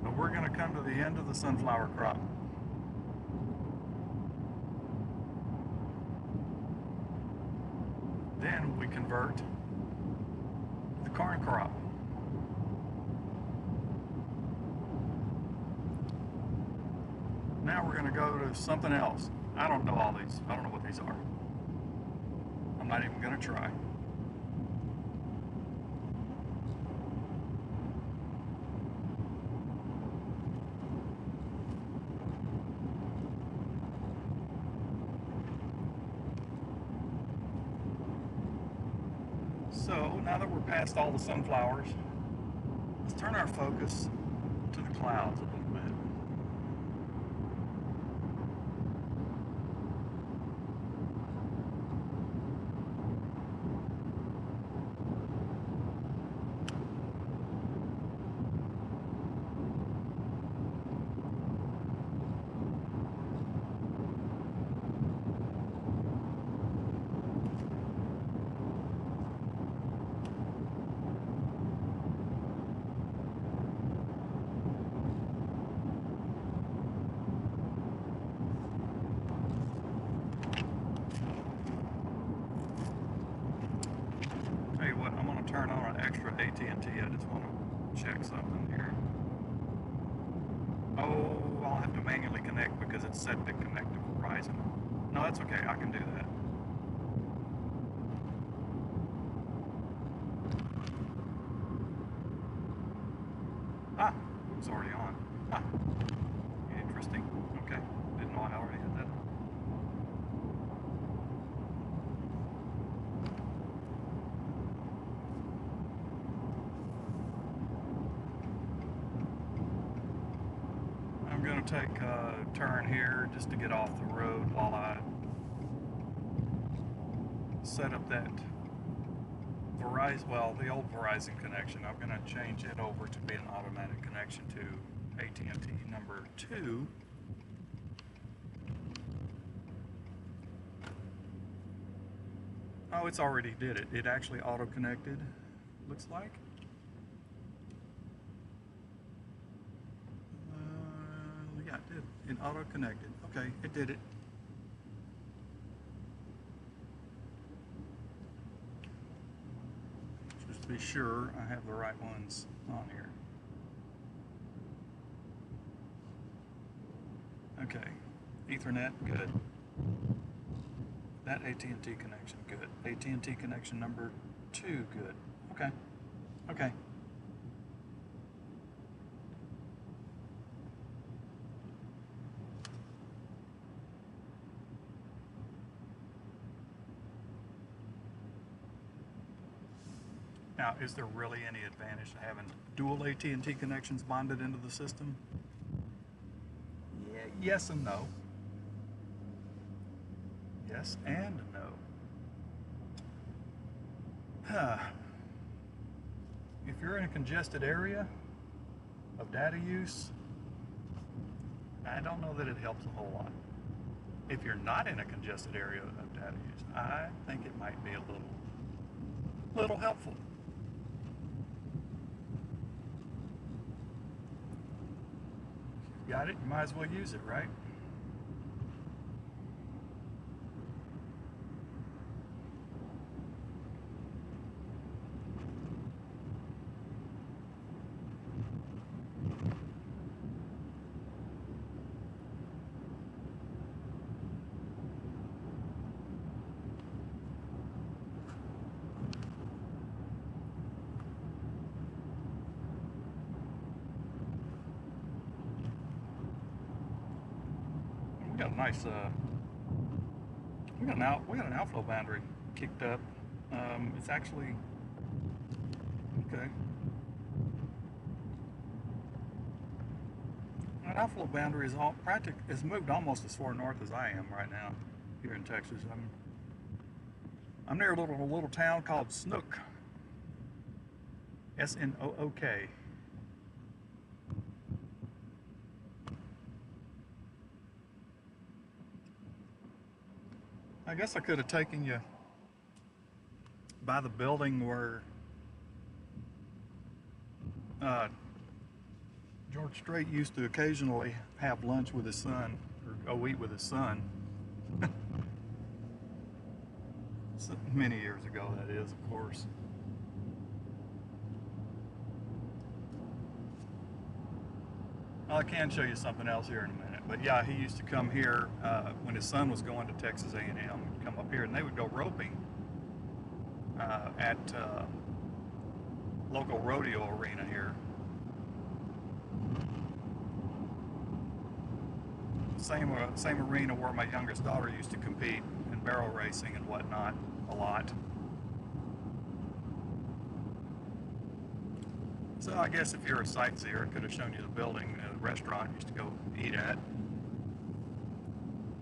[SPEAKER 1] But we're going to come to the end of the sunflower crop. Then we convert to the corn crop. Now we're going to go to something else. I don't know all these. I don't know what these are. I'm not even going to try. So now that we're past all the sunflowers, let's turn our focus to the clouds a little bit. Turn on an extra AT&T. I just want to check something here. Oh, I'll have to manually connect because it's set to connect to Verizon. No, that's okay. I can do that. Ah, it's already on. Ah, interesting. Okay, didn't know I already had that. I'm going to take a turn here just to get off the road while I set up that Verizon, well, the old Verizon connection. I'm going to change it over to be an automatic connection to AT&T number 2. Oh, it's already did it. It actually auto-connected, looks like. Yeah, it did. It auto-connected. Okay, it did it. Just to be sure I have the right ones on here. Okay, Ethernet, good. That AT&T connection, good. AT&T connection number 2, good. Okay, okay. Now, is there really any advantage to having dual AT&T connections bonded into the system? Yeah, yes and no. Yes and no. If you're in a congested area of data use, I don't know that it helps a whole lot. If you're not in a congested area of data use, I think it might be a little helpful. If you've got it, you might as well use it, right? We got a nice, we got an outflow boundary kicked up. It's actually, okay. My outflow boundary is is moved almost as far north as I am right now here in Texas. I'm near a little town called Snook, Snook. I guess I could have taken you by the building where George Strait used to occasionally have lunch with his son, or go eat with his son. Many years ago, that is, of course. Well, I can show you something else here in a minute. But yeah, he used to come here when his son was going to Texas A&M, come up here, and they would go roping at local rodeo arena here. Same arena where my youngest daughter used to compete in barrel racing and whatnot a lot. So I guess if you're a sightseer, I could have shown you the building, the restaurant I used to go eat at.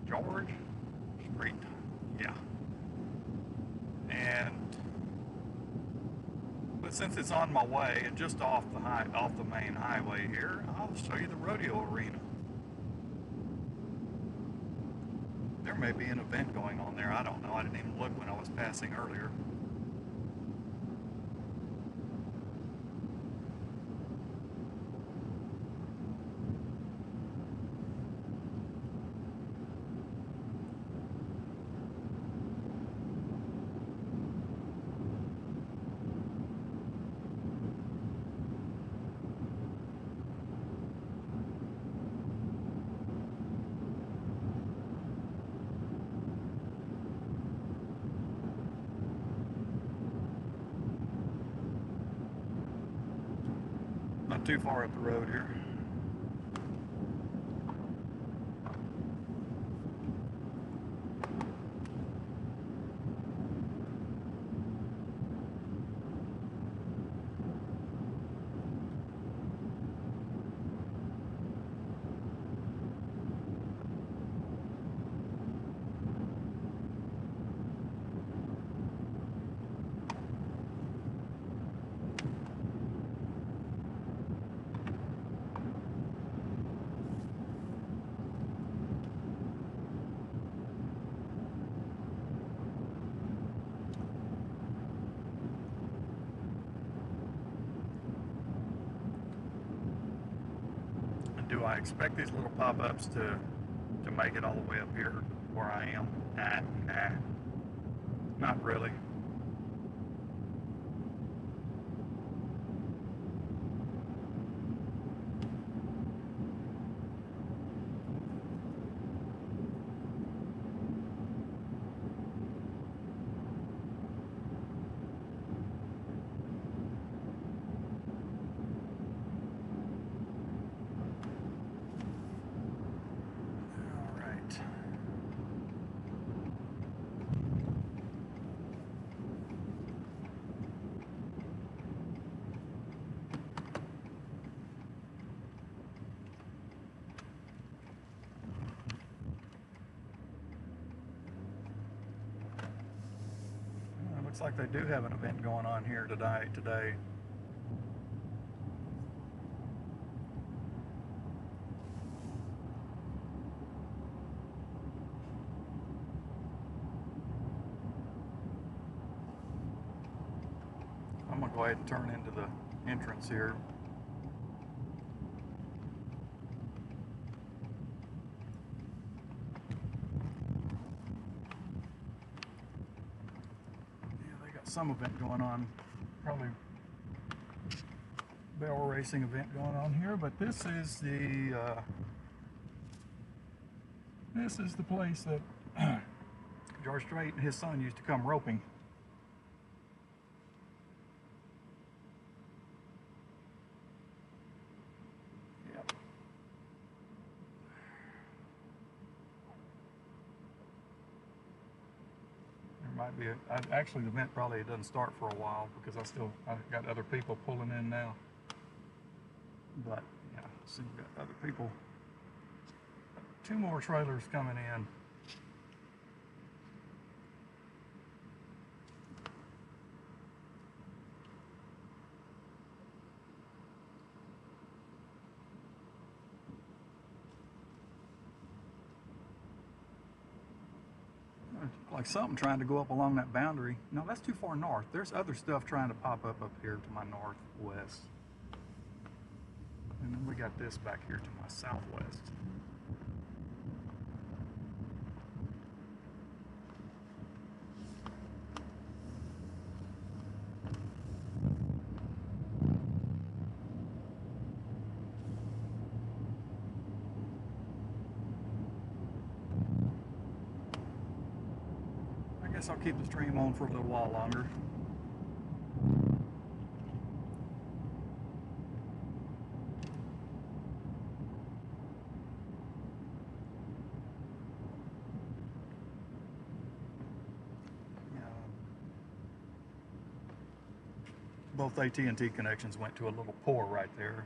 [SPEAKER 1] George Street, yeah. But since it's on my way and just off the main highway here, I'll show you the rodeo arena. There may be an event going on there. I don't know. I didn't even look when I was passing earlier. Not too far up the road here. Do I expect these little pop-ups to make it all the way up here where I am? Nah, not really. Looks like they do have an event going on here today. I'm gonna go ahead and turn into the entrance here. Some event going on, probably barrel racing event going on here, but this is the place that George Strait and his son used to come roping. Yep. Might be actually the event probably doesn't start for a while because I've got other people pulling in now. But yeah, see, we've got other people 2 more trailers coming in. Like something trying to go up along that boundary. No, that's too far north. There's other stuff trying to pop up here to my northwest. And then we got this back here to my southwest. I guess I'll keep the stream on for a little while longer. Both AT&T connections went to a little pour right there,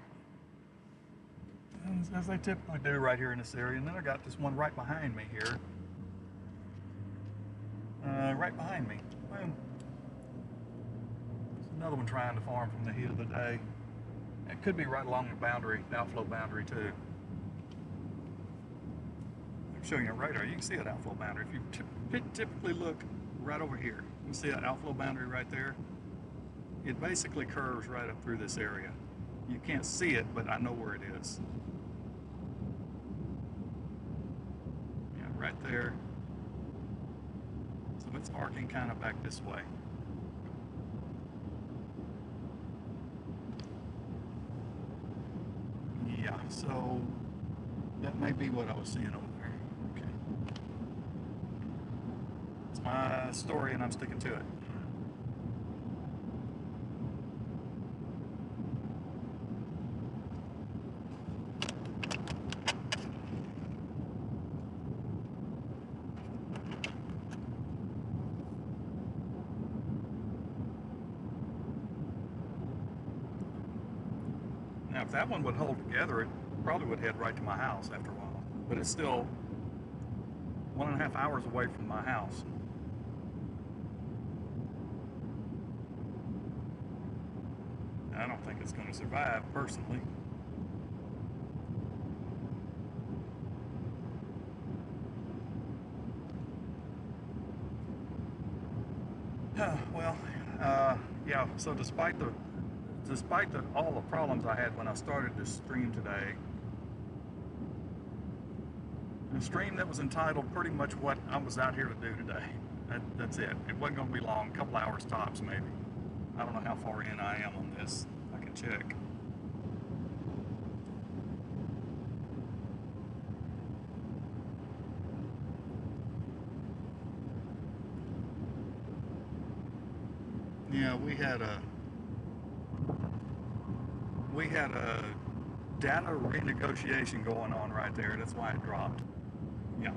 [SPEAKER 1] as they typically do right here in this area. And then I got this one right behind me here. Right behind me. Well, there's another one trying to farm from the heat of the day. It could be right along the boundary, the outflow boundary too. I'm showing you a radar. You can see that outflow boundary. If you typically look right over here, you see that outflow boundary right there? It basically curves right up through this area. You can't see it, but I know where it is. Yeah, right there. So it's arcing kind of back this way. Yeah, so that may be what I was seeing over there. Okay. It's my story and I'm sticking to it. Now, if that one would hold together, it probably would head right to my house after a while. But it's still 1.5 hours away from my house. I don't think it's going to survive, personally. Well, yeah, so despite all the problems I had when I started this stream today, a stream that was entitled pretty much what I was out here to do today. That's it. It wasn't going to be long, a couple hours tops maybe. I don't know how far in I am on this. I can check. Yeah, we had a data renegotiation going on right there. That's why it dropped. Yeah.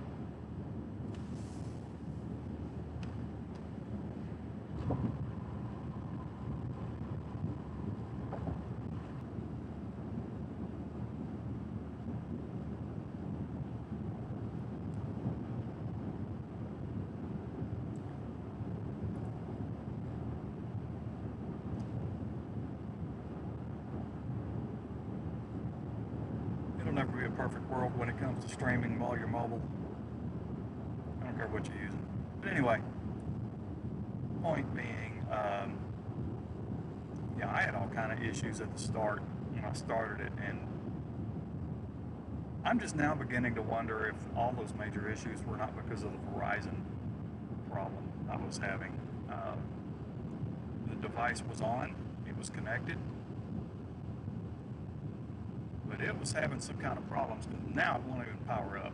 [SPEAKER 1] It'll never be a perfect world when it comes to streaming while you're mobile. I don't care what you're using. But anyway, point being, yeah, I had all kind of issues at the start when I started it, and I'm just now beginning to wonder if all those major issues were not because of the Verizon problem I was having. The device was on, it was connected, but it was having some kind of problems, because now it won't even power up.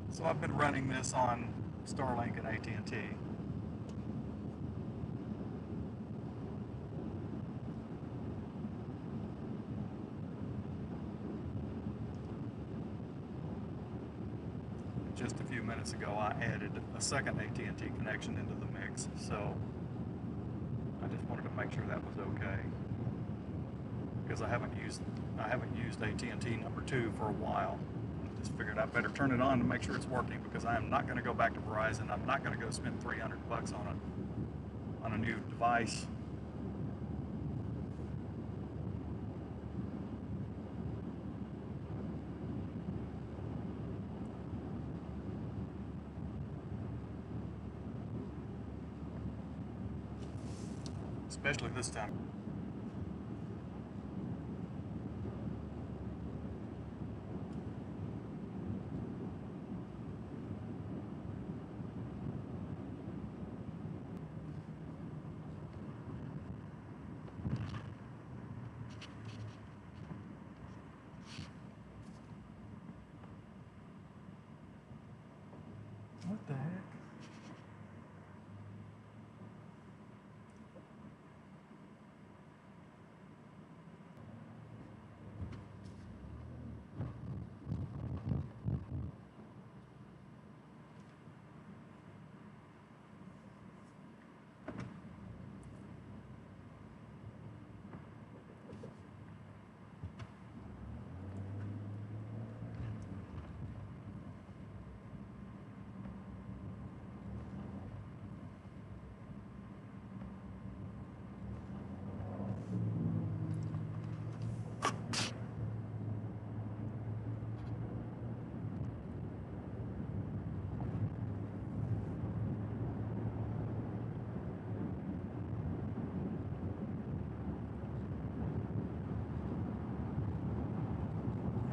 [SPEAKER 1] So I've been running this on Starlink and AT&T. Just a few minutes ago, I added a second AT&T connection into the mix, so I just wanted to make sure that was okay. because I haven't used AT&T number 2 for a while. I just figured I better turn it on to make sure it's working, because I am not going to go back to Verizon. I'm not going to go spend $300 on a new device. Especially this time. What the heck?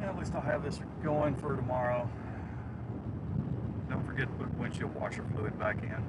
[SPEAKER 1] At least I'll have this going for tomorrow. Don't forget to put windshield washer fluid back in.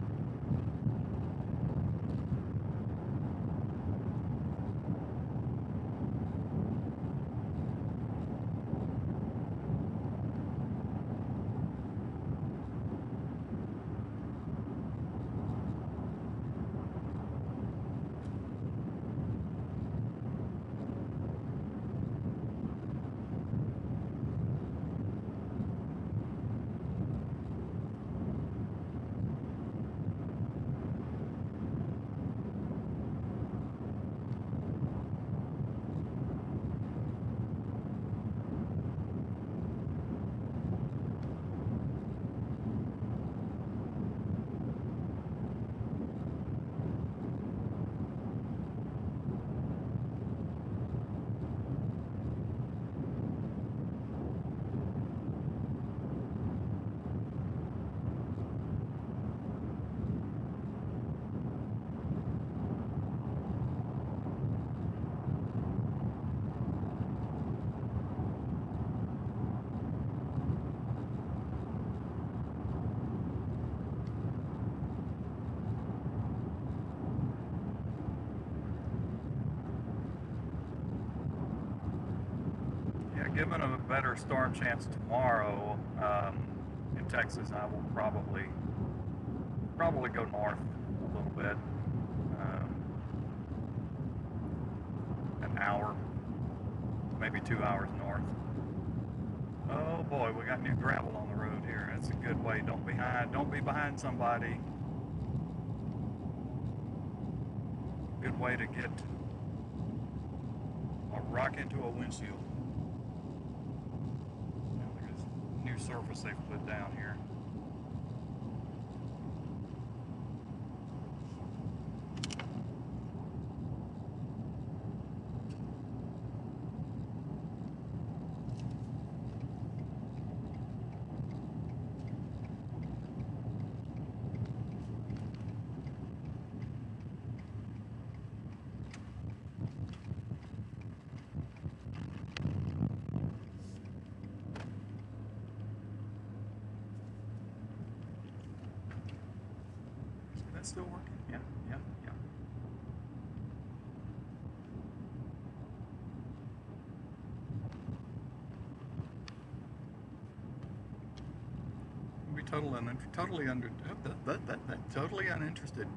[SPEAKER 1] Given a better storm chance tomorrow in Texas, I will probably go north a little bit, an hour, maybe 2 hours north. Oh boy, we got new gravel on the road here. That's a good way. Don't be behind somebody. Good way to get a rock into a windshield. New surface they've put down here. That's still working? Yeah. We'll be totally uninterested.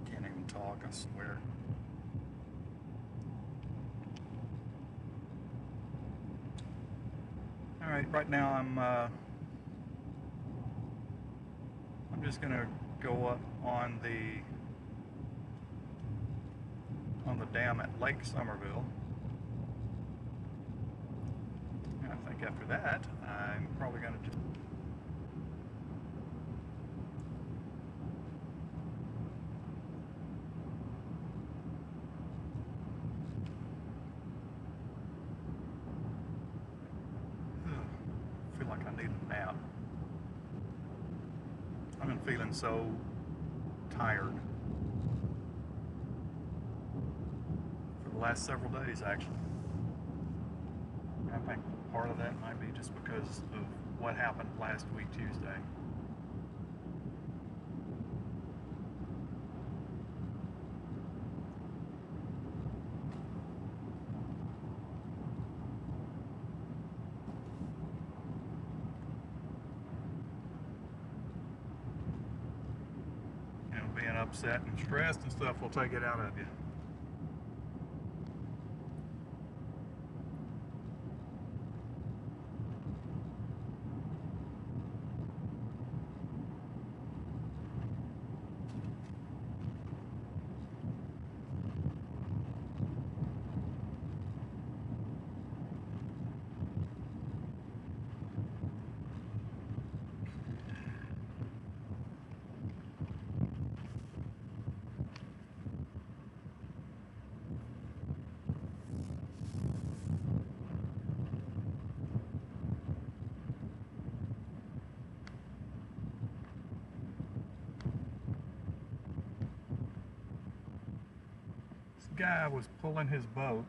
[SPEAKER 1] Can't even talk, I swear. All right, right now I'm just gonna go up on the dam at Lake Somerville. think after that, I'm probably going to just feel like I need a nap. I've been feeling so tired for the last several days, actually. I think part of that might be just because of what happened last week, Tuesday. You know, being upset and stressed and stuff will take it out of you. Guy was pulling his boat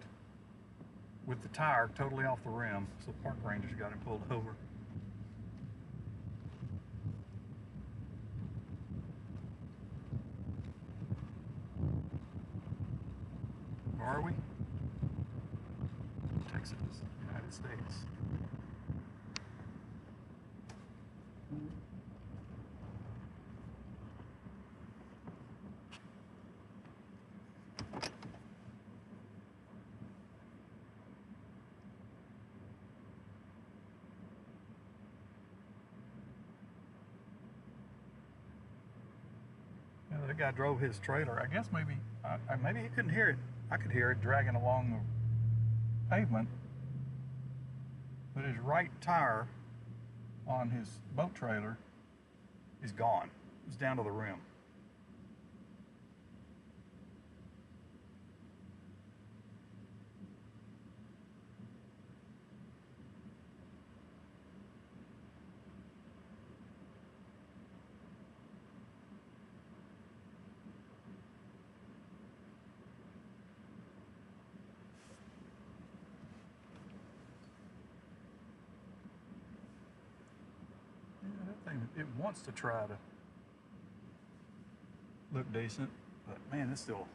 [SPEAKER 1] with the tire totally off the rim, so park rangers got him pulled over. Where are we? Texas, United States. The guy drove his trailer. I guess maybe he couldn't hear it. I could hear it dragging along the pavement, but his right tire on his boat trailer is gone. It's down to the rim. It wants to try to look decent, but man, it's still.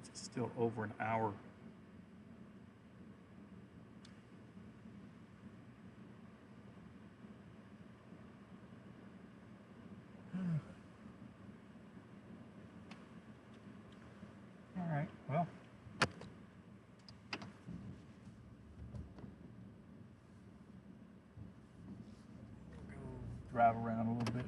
[SPEAKER 1] It's still over an hour. All right, well, we'll go drive around a little bit.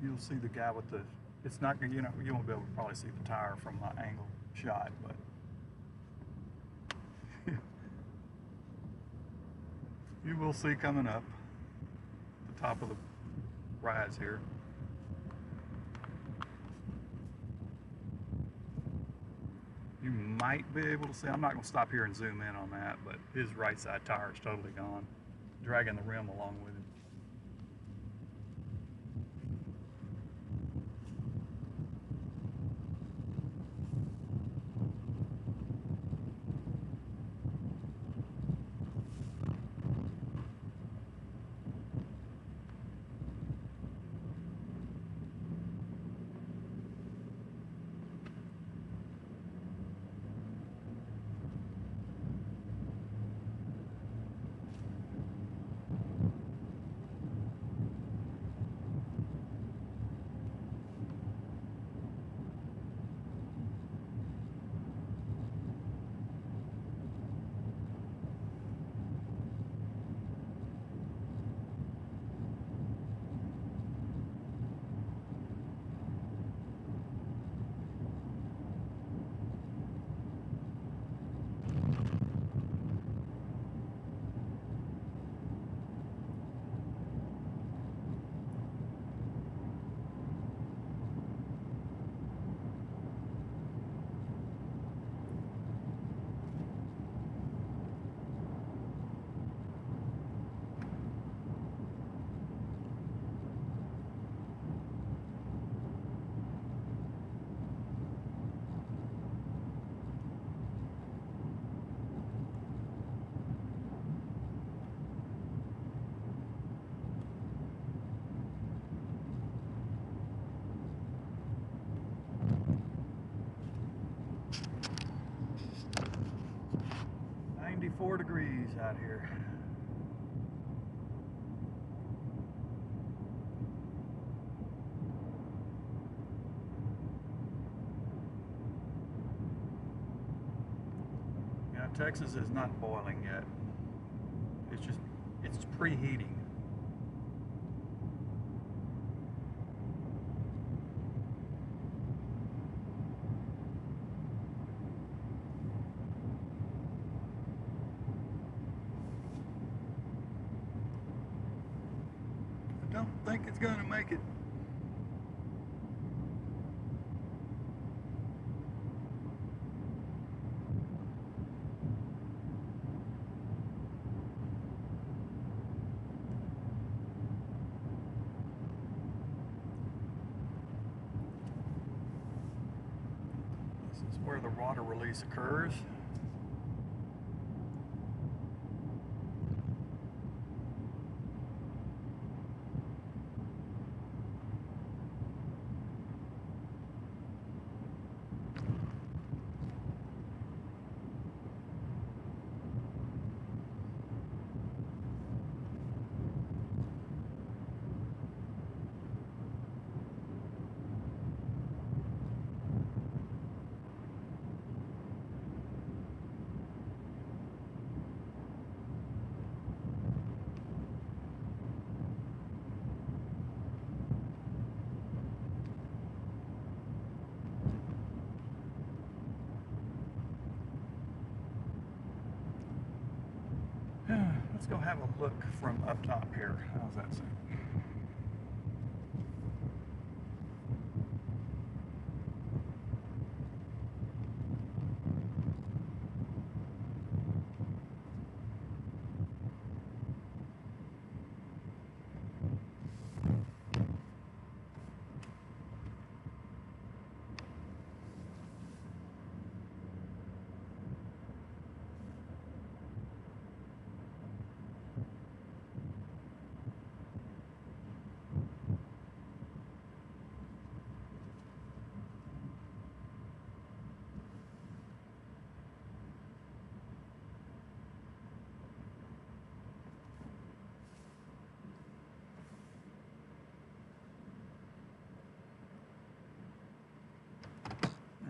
[SPEAKER 1] You'll see the guy with the, it's not, you know, you won't be able to probably see the tire from my angle shot, but you will see coming up the top of the rise here. You might be able to see, I'm not going to stop here and zoom in on that, but his right side tire is totally gone, dragging the rim along with it. trees out here. Yeah, Texas is not boiling yet. It's preheating. I don't think it's going to make it. This is where the water release occurs. Let's go have a look from up top here. How's that sound?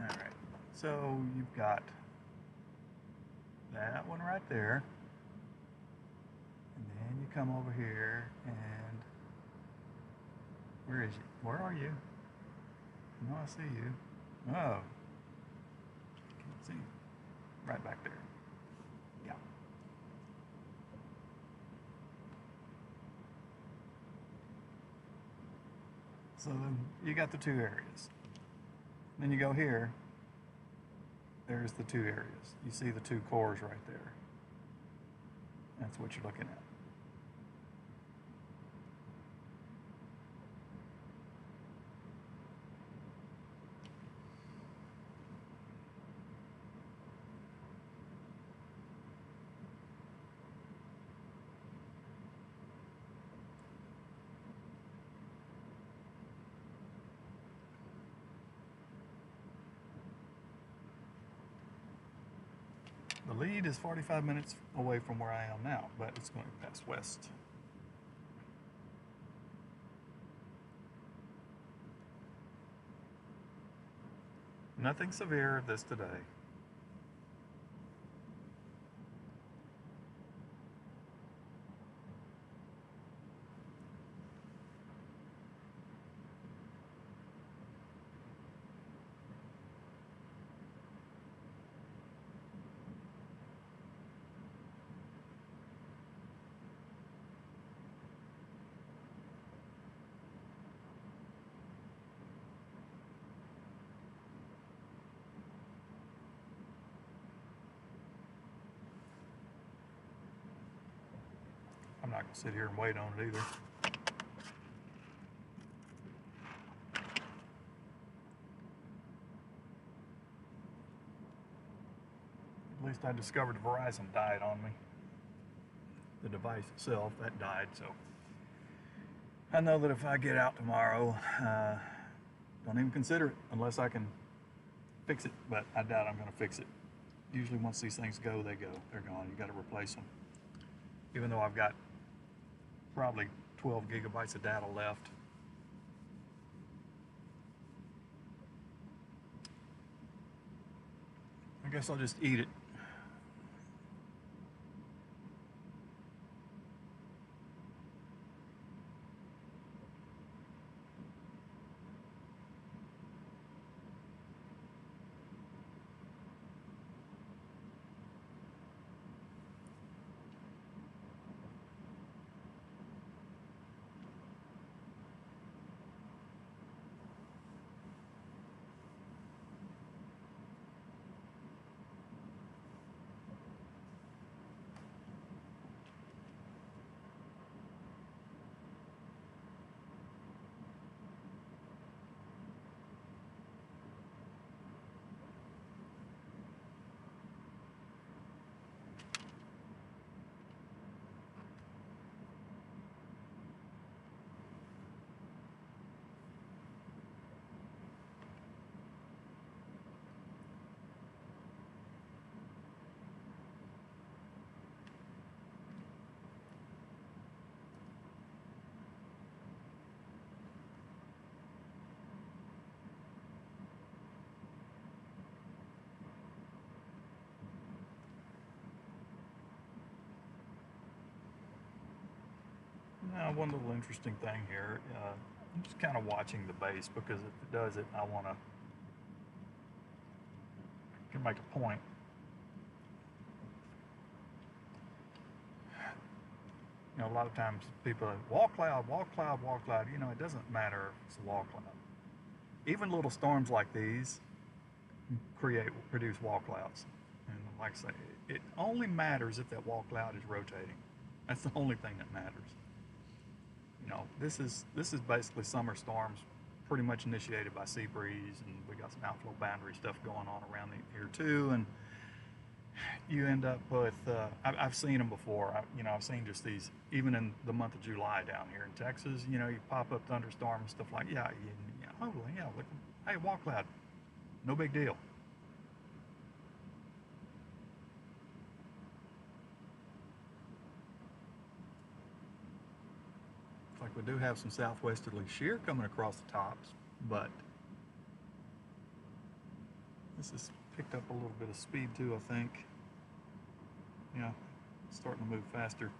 [SPEAKER 1] All right, so you've got that one right there, and then you come over here, and where is you? Where are you? No, I see you. Oh, can't see you. Right back there. Yeah. So you got the two areas. Then you go here, there's the two areas. You see the two cores right there. That's what you're looking at. The lead is 45 minutes away from where I am now, but it's going past west. Nothing severe of this today. I'm not going to sit here and wait on it either. At least I discovered Verizon died on me. The device itself, that died, so I know that if I get out tomorrow, don't even consider it unless I can fix it, but I doubt I'm going to fix it. Usually once these things go, they go. They're gone. You got to replace them. even though I've got probably 12 gigabytes of data left. I guess I'll just eat it. Now, one little interesting thing here, I'm just kind of watching the base, because if it does it, I want to make a point. You know, a lot of times people are like, wall cloud, wall cloud, wall cloud. You know, it doesn't matter if it's a wall cloud. Even little storms like these produce wall clouds. And like I say, it only matters if that wall cloud is rotating. That's the only thing that matters. You know, this is basically summer storms, pretty much initiated by sea breeze, and we got some outflow boundary stuff going on around here too. And you end up with, I've seen them before. You know, I've seen just these, even in the month of July down here in Texas. You know, you pop up thunderstorms and stuff like, yeah, look, hey, wall cloud, no big deal. Like we do have some southwesterly shear coming across the tops, but this has picked up a little bit of speed too, I think. Yeah, it's starting to move faster.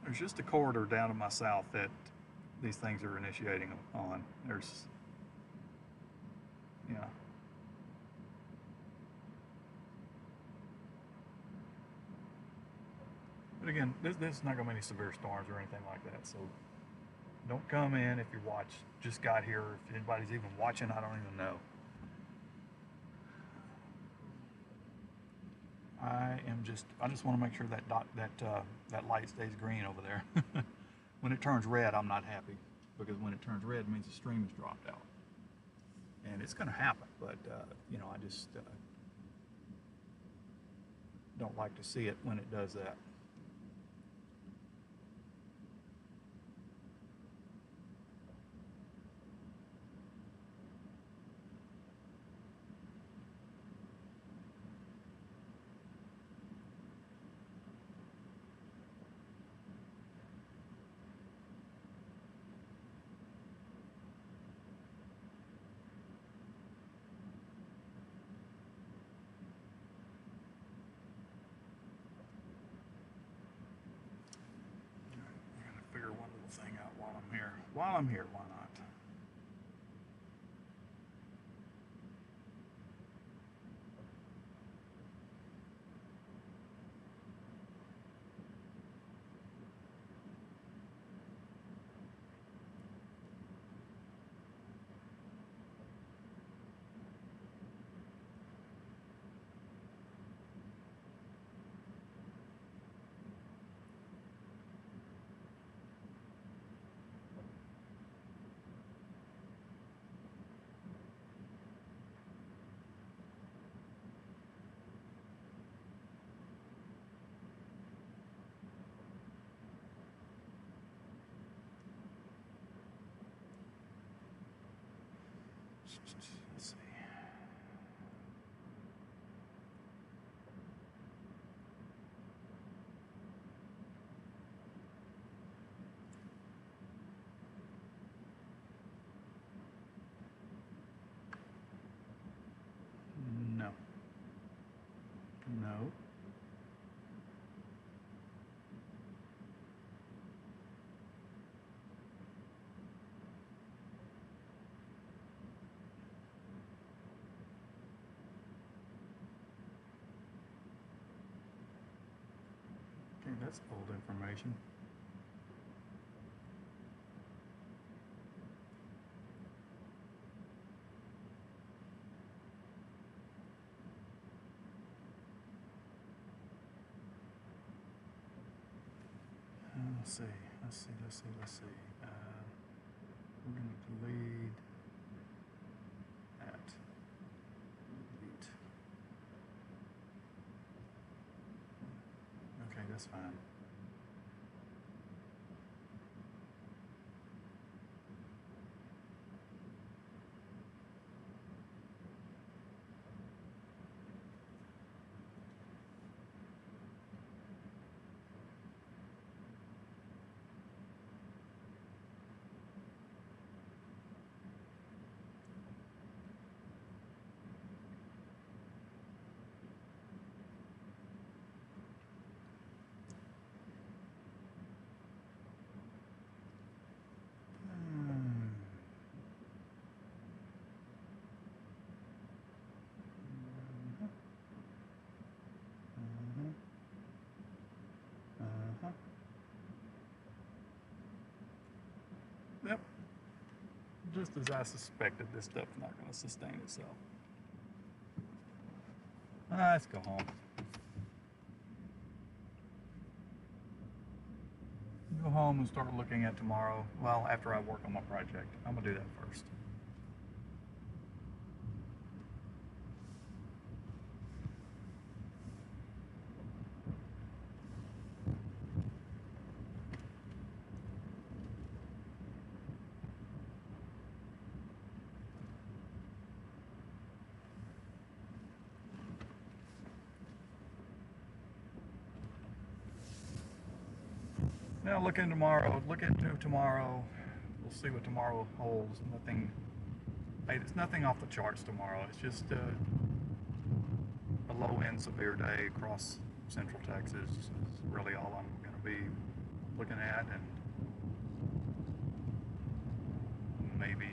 [SPEAKER 1] There's just a corridor down to my south that these things are initiating on. There's, yeah. But again, this is not going to be any severe storms or anything like that. So don't come in if you just got here. If anybody's even watching, I don't even know. I just want to make sure that light stays green over there. When it turns red, I'm not happy, because when it turns red, it means the stream has dropped out, and it's going to happen. But you know, I just don't like to see it when it does that. Thing out while I'm here. While I'm here, why not? Let's see. No. No. Okay, that's old information. Let's see. We're going to delete that. Delete. Okay, that's fine. Yep. Just as I suspected, this stuff's not going to sustain itself. Let's go home. Go home and start looking at tomorrow. Well, after I work on my project. I'm going to do that first. Now look into tomorrow. We'll see what tomorrow holds. It's nothing off the charts tomorrow. It's just a low-end severe day across central Texas is really all I'm going to be looking at, and maybe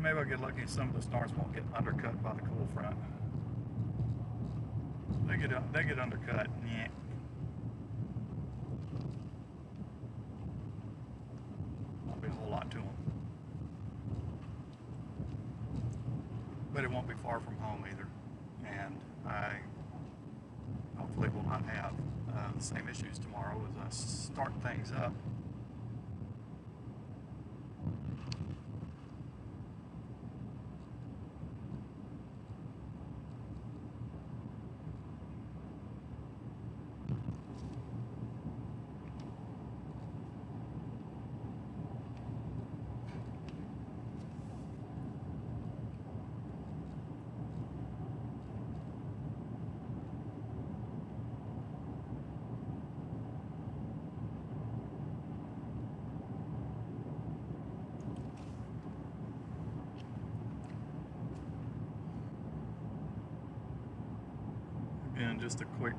[SPEAKER 1] maybe I'll get lucky. Some of the storms won't get undercut by the cool front. They get undercut. Yeah. Won't be a whole lot to them, but it won't be far from home either, and I hopefully will not have the same issues tomorrow as I start things up. Again, just a quick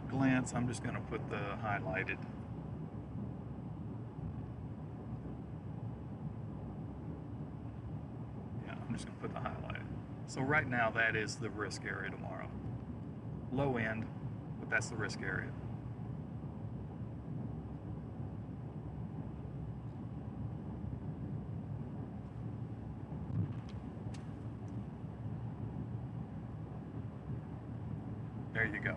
[SPEAKER 1] glance. I'm just going to put the highlighted. Yeah, I'm just going to put the highlighted. So right now that is the risk area tomorrow. Low end, but that's the risk area. There you go.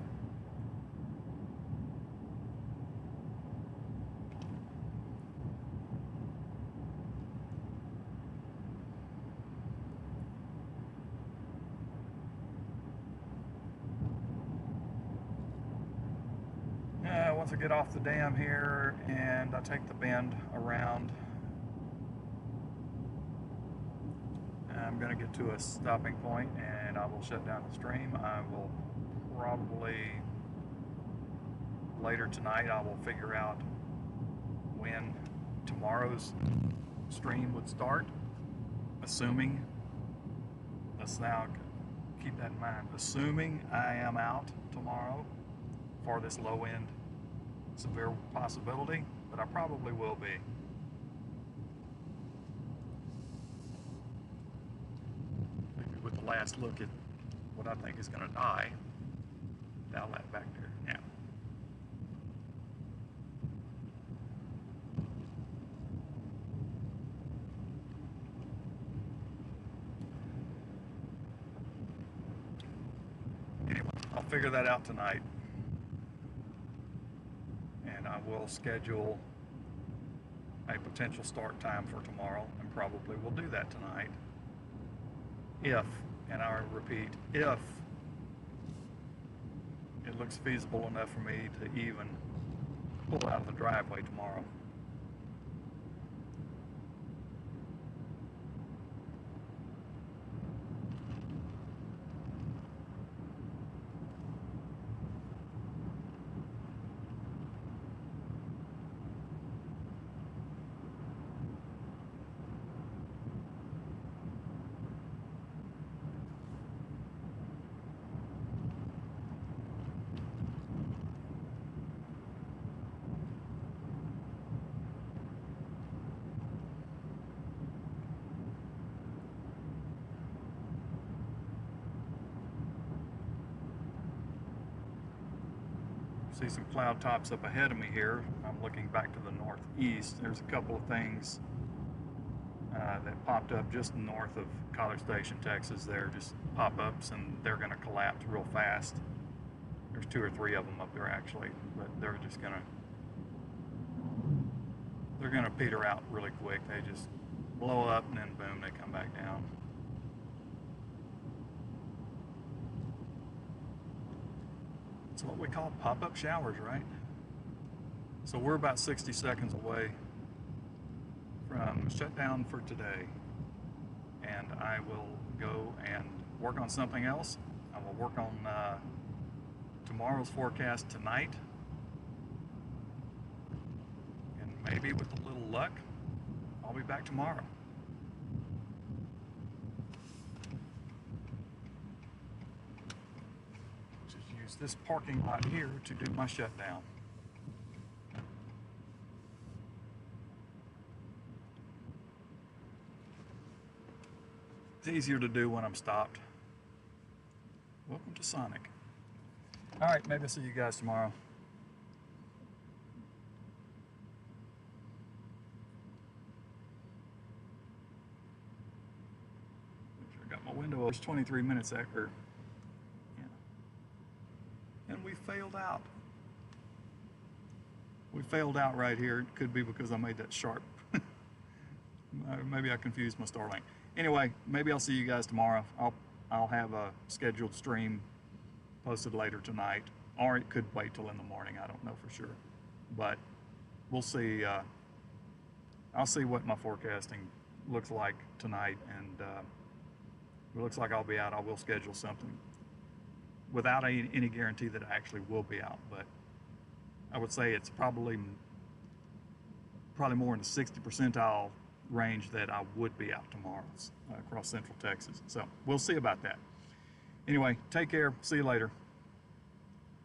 [SPEAKER 1] once I get off the dam here and I take the bend around, I'm going to get to a stopping point and I will shut down the stream. I will probably later tonight I will figure out when tomorrow's stream would start, assuming, let's now keep that in mind, assuming I am out tomorrow for this low end severe possibility, but I probably will be. Maybe with the last look at what I think is going to die. Dial that back there. Yeah. Anyway, I'll figure that out tonight. And I will schedule a potential start time for tomorrow, and probably will do that tonight. If, and I repeat, if it looks feasible enough for me to even pull out of the driveway tomorrow. See some cloud tops up ahead of me here. I'm looking back to the northeast. There's a couple of things that popped up just north of College Station, Texas. They're just pop-ups and they're going to collapse real fast. There's 2 or 3 of them up there actually, but they're going to peter out really quick. They just blow up and then boom, they come back down. It's what we call pop-up showers, right? So we're about 60 seconds away from shutdown for today. And I will go and work on something else. I will work on tomorrow's forecast tonight. And maybe with a little luck, I'll be back tomorrow. This parking lot here to do my shutdown. It's easier to do when I'm stopped. Welcome to Sonic. All right, maybe I'll see you guys tomorrow. I got my window. It's 23 minutes after. And we failed out. We failed out right here. It could be because I made that sharp. Maybe I confused my Starlink. Anyway, maybe I'll see you guys tomorrow. I'll have a scheduled stream posted later tonight, or it could wait till in the morning. I don't know for sure, but we'll see. I'll see what my forecasting looks like tonight, and if it looks like I'll be out, I will schedule something without any guarantee that I actually will be out, but I would say it's probably more in the 60th percentile range that I would be out tomorrow across Central Texas. So we'll see about that. Anyway, take care. See you later.